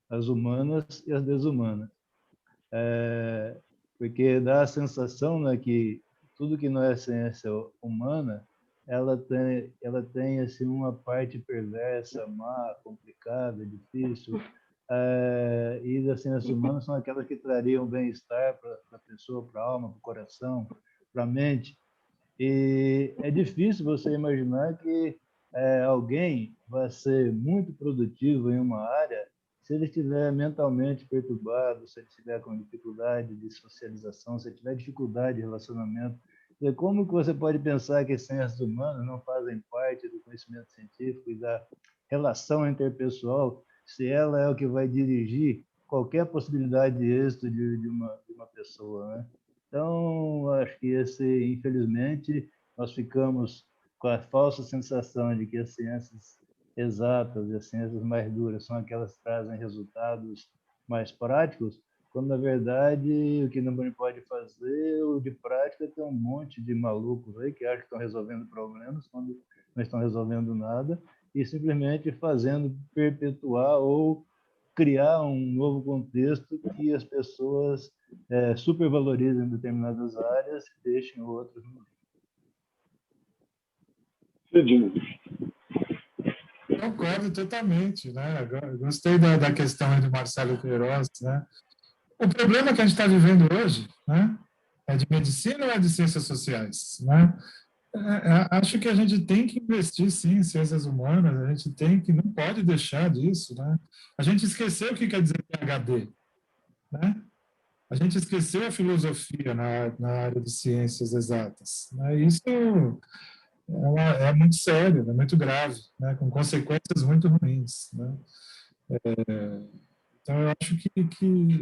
as humanas e as desumanas. Porque dá a sensação, né, que tudo que não é ciência humana, ela tem assim, uma parte perversa, má, complicada, difícil. E as ciências humanas são aquelas que trariam bem-estar para a pessoa, para a alma, para o coração, para a mente. E é difícil você imaginar que alguém vai ser muito produtivo em uma área se ele estiver mentalmente perturbado, se ele estiver com dificuldade de socialização, se ele tiver dificuldade de relacionamento. E como que você pode pensar que ciências humanas não fazem parte do conhecimento científico e da relação interpessoal, se ela é o que vai dirigir qualquer possibilidade de êxito de uma pessoa, né? Então, acho que infelizmente, nós ficamos com a falsa sensação de que as ciências exatas e as ciências mais duras são aquelas que trazem resultados mais práticos, quando, na verdade, o que não pode fazer, o de prática, tem um monte de malucos aí que acham que estão resolvendo problemas quando não estão resolvendo nada e simplesmente fazendo perpetuar ou criar um novo contexto que as pessoas supervalorizem determinadas áreas e deixem outras no Sidney. Concordo totalmente, né? Gostei da questão aí do Marcelo Queiroz, né? O problema que a gente está vivendo hoje, né? É de medicina ou é de ciências sociais, né? Acho que a gente tem que investir, sim, em ciências humanas, a gente não pode deixar disso, né? A gente esqueceu o que quer dizer PhD, né? A gente esqueceu a filosofia na área de ciências exatas, né? Isso é muito sério, é muito grave, né? Com consequências muito ruins, né? Então, eu acho que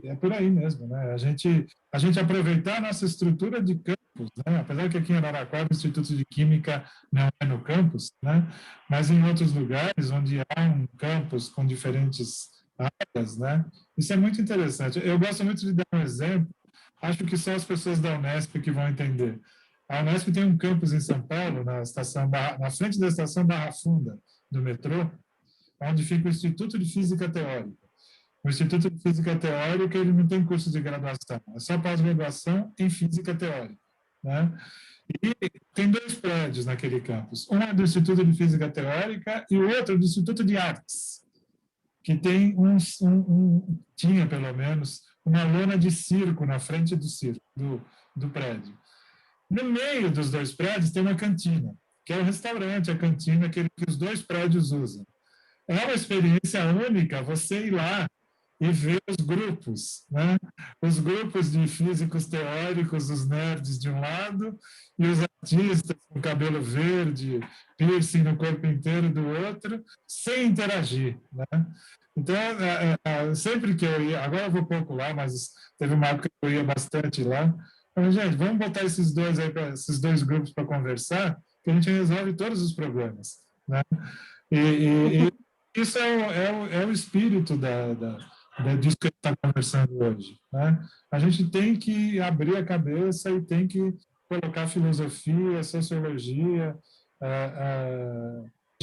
é por aí mesmo, né? A gente aproveitar a nossa estrutura de campus, né? Apesar que aqui em Araraquara o Instituto de Química não é no campus, né? Mas em outros lugares onde há um campus com diferentes áreas, né? Isso é muito interessante. Eu gosto muito de dar um exemplo, acho que só as pessoas da Unesp que vão entender. A Unesp tem um campus em São Paulo, na frente da estação Barra Funda, do metrô, onde fica o Instituto de Física Teórica. O Instituto de Física Teórica ele não tem curso de graduação, é só pós-graduação em Física Teórica, né? E tem dois prédios naquele campus. Um é do Instituto de Física Teórica e o outro é do Instituto de Artes, que tem tinha, pelo menos, uma lona de circo na frente do prédio. No meio dos dois prédios tem uma cantina, que é o restaurante, a cantina que os dois prédios usam. É uma experiência única você ir lá e ver os grupos, né? Os grupos de físicos teóricos, os nerds de um lado, e os artistas com cabelo verde, piercing no corpo inteiro do outro, sem interagir, né? Então, sempre que eu ia, agora eu vou pouco lá, mas teve uma época que eu ia bastante lá. Falei, gente, vamos botar esses dois grupos para conversar, que a gente resolve todos os problemas, né? E isso é o espírito disso que a gente está conversando hoje, né? A gente tem que abrir a cabeça e tem que colocar filosofia, sociologia,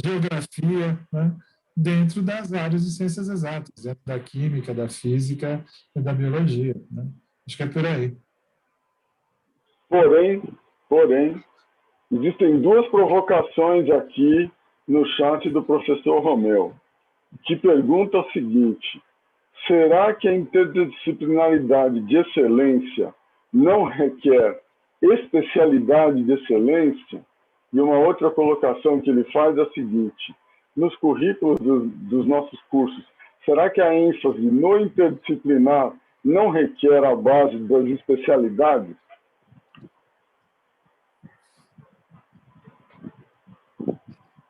geografia, né? Dentro das áreas de ciências exatas, dentro da química, da física e da biologia, né? Acho que é por aí. Porém, existem duas provocações aqui no chat do professor Romeu, que pergunta o seguinte: será que a interdisciplinaridade de excelência não requer especialidade de excelência? E uma outra colocação que ele faz é a seguinte: nos currículos dos nossos cursos, será que a ênfase no interdisciplinar não requer a base das especialidades?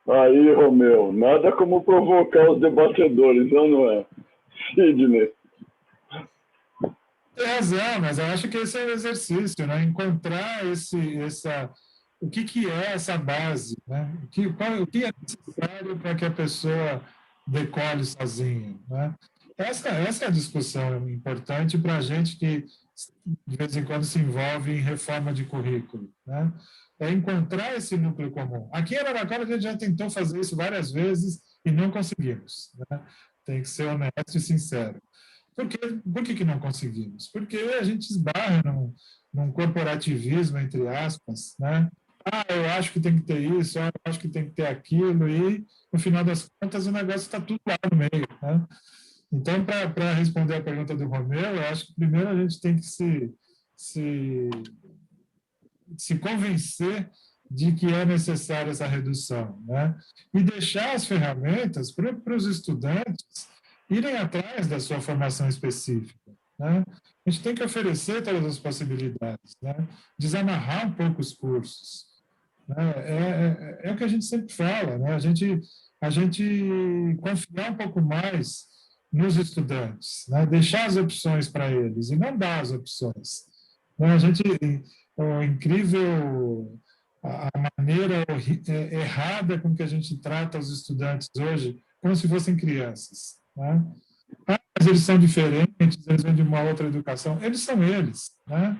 Aí, Romeu, nada como provocar os debatedores, não é? Sidney. Tem razão, mas eu acho que esse é o exercício, né? Encontrar o que é essa base, né? O que é necessário para que a pessoa decole sozinha, né? Essa é a discussão importante para a gente que, de vez em quando, se envolve em reforma de currículo, né? É encontrar esse núcleo comum. Aqui em Araraquara, a gente já tentou fazer isso várias vezes e não conseguimos, né? Tem que ser honesto e sincero. Por que não conseguimos? Porque a gente esbarra num corporativismo, entre aspas, né? Eu acho que tem que ter isso, eu acho que tem que ter aquilo, e, no final das contas, o negócio está tudo lá no meio, né? Então, para responder a pergunta do Romeu, eu acho que primeiro a gente tem que se convencer de que é necessária essa redução, né? E deixar as ferramentas para os estudantes irem atrás da sua formação específica, né? A gente tem que oferecer todas as possibilidades, né? Desamarrar um pouco os cursos, né? É o que a gente sempre fala, né? A gente confiar um pouco mais nos estudantes, né? Deixar as opções para eles e não dar as opções. Né? O incrível, a maneira errada com que a gente trata os estudantes hoje, como se fossem crianças, né? Mas eles são diferentes, eles vêm de uma outra educação, eles são eles, né?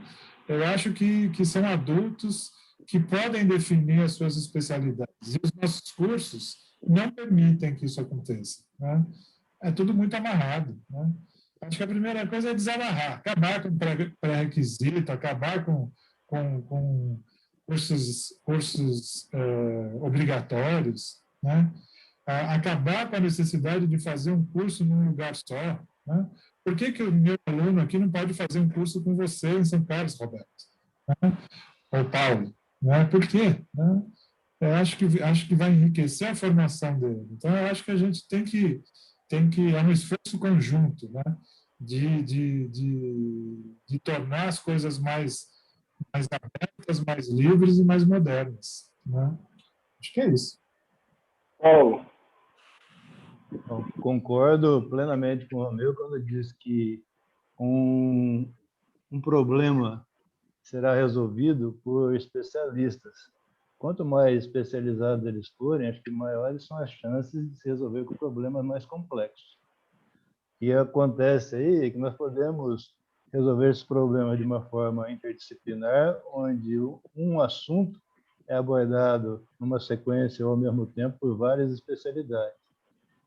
Eu acho que são adultos que podem definir as suas especialidades. E os nossos cursos não permitem que isso aconteça, né? É tudo muito amarrado, né? Acho que a primeira coisa é desamarrar, acabar com pré-requisito, acabar com cursos obrigatórios, né? Acabar com a necessidade de fazer um curso num lugar só, né? Por que o meu aluno aqui não pode fazer um curso com você em São Carlos, Roberto? Né? Ou Paulo? Né? Por quê? Né? Eu acho que vai enriquecer a formação dele. Então, eu acho que a gente tem que é um esforço conjunto, né? De tornar as coisas mais abertas, mais livres e mais modernas, né? Acho que é isso. Paulo. Bom, concordo plenamente com o Romeu quando diz que um problema será resolvido por especialistas. Quanto mais especializados eles forem, acho que maiores são as chances de se resolver com problemas mais complexos. O que acontece aí é que nós podemos resolver esse problema de uma forma interdisciplinar, onde um assunto é abordado numa sequência ou ao mesmo tempo por várias especialidades.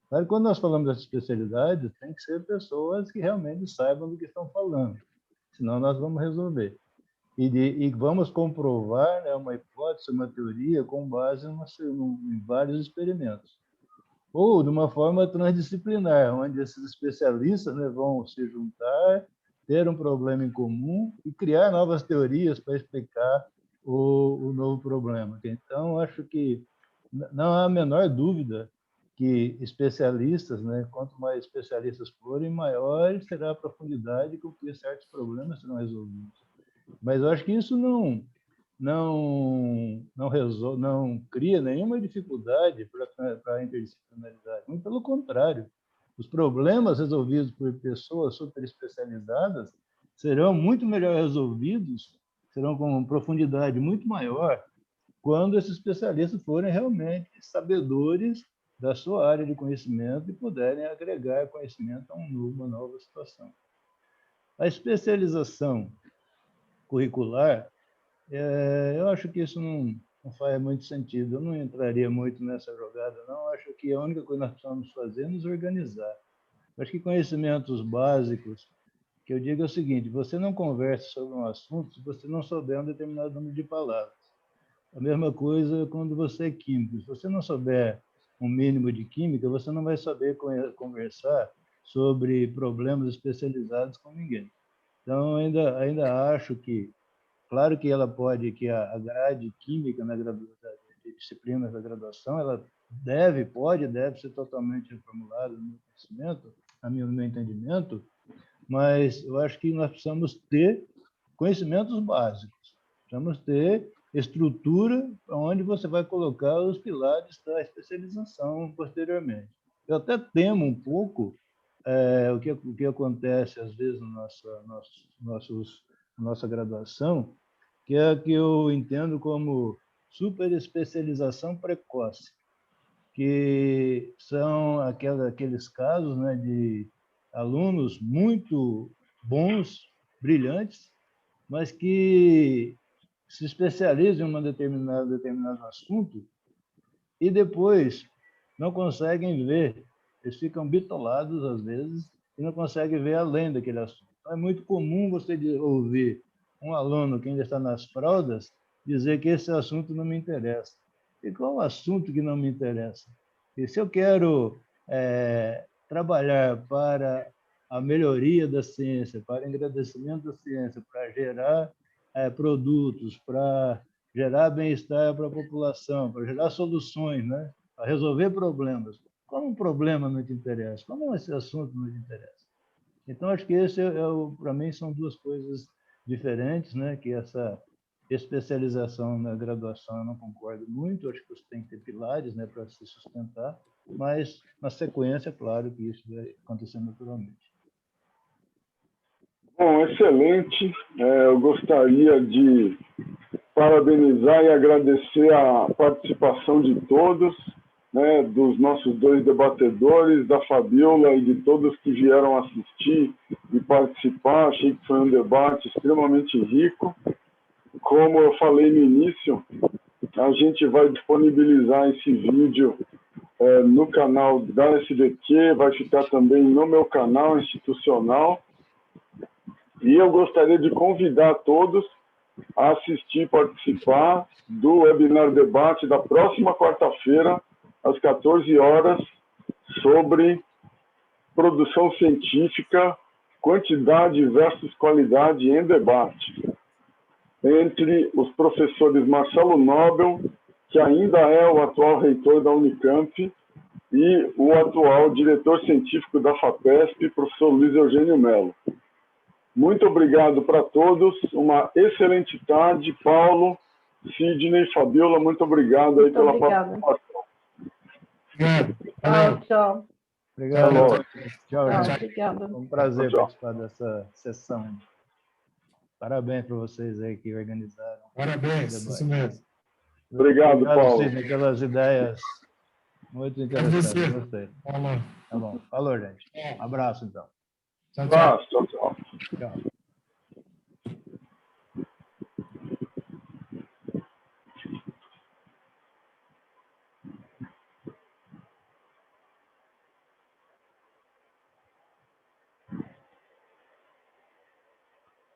Mas quando nós falamos das especialidades, tem que ser pessoas que realmente saibam do que estão falando, senão nós vamos resolver. E vamos comprovar, né, uma hipótese, uma teoria, com base em vários experimentos. Ou de uma forma transdisciplinar, onde esses especialistas, né, vão se juntar, ter um problema em comum e criar novas teorias para explicar o novo problema. Então, acho que não há a menor dúvida que especialistas, né, quanto mais especialistas forem, maior será a profundidade com que certos problemas serão resolvidos. Mas eu acho que isso não cria nenhuma dificuldade para a interdisciplinaridade. Muito pelo contrário, os problemas resolvidos por pessoas super especializadas serão muito melhor resolvidos, serão com profundidade muito maior, quando esses especialistas forem realmente sabedores da sua área de conhecimento e puderem agregar conhecimento a uma nova situação. A especialização curricular, eu acho que isso não faz muito sentido. Eu não entraria muito nessa jogada, não. Acho que a única coisa que nós precisamos fazer é nos organizar. Eu acho que conhecimentos básicos, que eu digo é o seguinte: você não conversa sobre um assunto se você não souber um determinado número de palavras. A mesma coisa quando você é químico. Se você não souber um mínimo de química, você não vai saber conversar sobre problemas especializados com ninguém. Então, ainda acho que, claro que ela pode, que a grade química na de disciplinas da graduação, ela deve ser totalmente reformulada no meu conhecimento, no meu entendimento, mas eu acho que nós precisamos ter conhecimentos básicos, precisamos ter estrutura onde você vai colocar os pilares da especialização posteriormente. Eu até temo um pouco o que acontece às vezes na nossa graduação, que é que eu entendo como superespecialização precoce, que são aqueles casos, né, de alunos muito bons, brilhantes, mas que se especializam em um determinado assunto e depois não conseguem ver, eles ficam bitolados às vezes e não conseguem ver além daquele assunto. Então, é muito comum você ouvir um aluno que ainda está nas fraldas dizer que esse assunto não me interessa. E qual o assunto que não me interessa? E se eu quero trabalhar para a melhoria da ciência, para o engrandecimento da ciência, para gerar produtos, para gerar bem-estar para a população, para gerar soluções, né? Para resolver problemas. Como um problema não te interessa? Como esse assunto não te interessa? Então, acho que esse, para mim, são duas coisas diferentes, né? Que essa especialização na graduação eu não concordo muito, acho que você tem que ter pilares, né, para se sustentar, mas, na sequência, claro que isso vai acontecer naturalmente. Bom, excelente. Eu gostaria de parabenizar e agradecer a participação de todos, né, dos nossos dois debatedores, da Fabiola e de todos que vieram assistir e participar. Achei que foi um debate extremamente rico. Como eu falei no início, a gente vai disponibilizar esse vídeo no canal da SDQ, vai ficar também no meu canal institucional. E eu gostaria de convidar todos a assistir e participar do webinar debate da próxima quarta-feira, às 14 horas, sobre produção científica, quantidade versus qualidade em debate, entre os professores Marcelo Nobel, que ainda é o atual reitor da Unicamp, e o atual diretor científico da FAPESP, professor Luiz Eugênio Mello. Muito obrigado para todos, uma excelente tarde. Paulo, Sidney, Fabiola, muito obrigado aí pela participação. Obrigado. Tchau. Obrigado. Tchau, Tchau, gente. obrigada. Foi um prazer participar dessa sessão. Parabéns para vocês aí que organizaram. Parabéns, isso mesmo. Obrigado, Paulo. Sidney, pelas ideias muito interessantes. você. Gostei. Falou. Tá bom. Falou, gente. Um abraço, então. Tchau, tchau. Tchau, tchau. Tchau.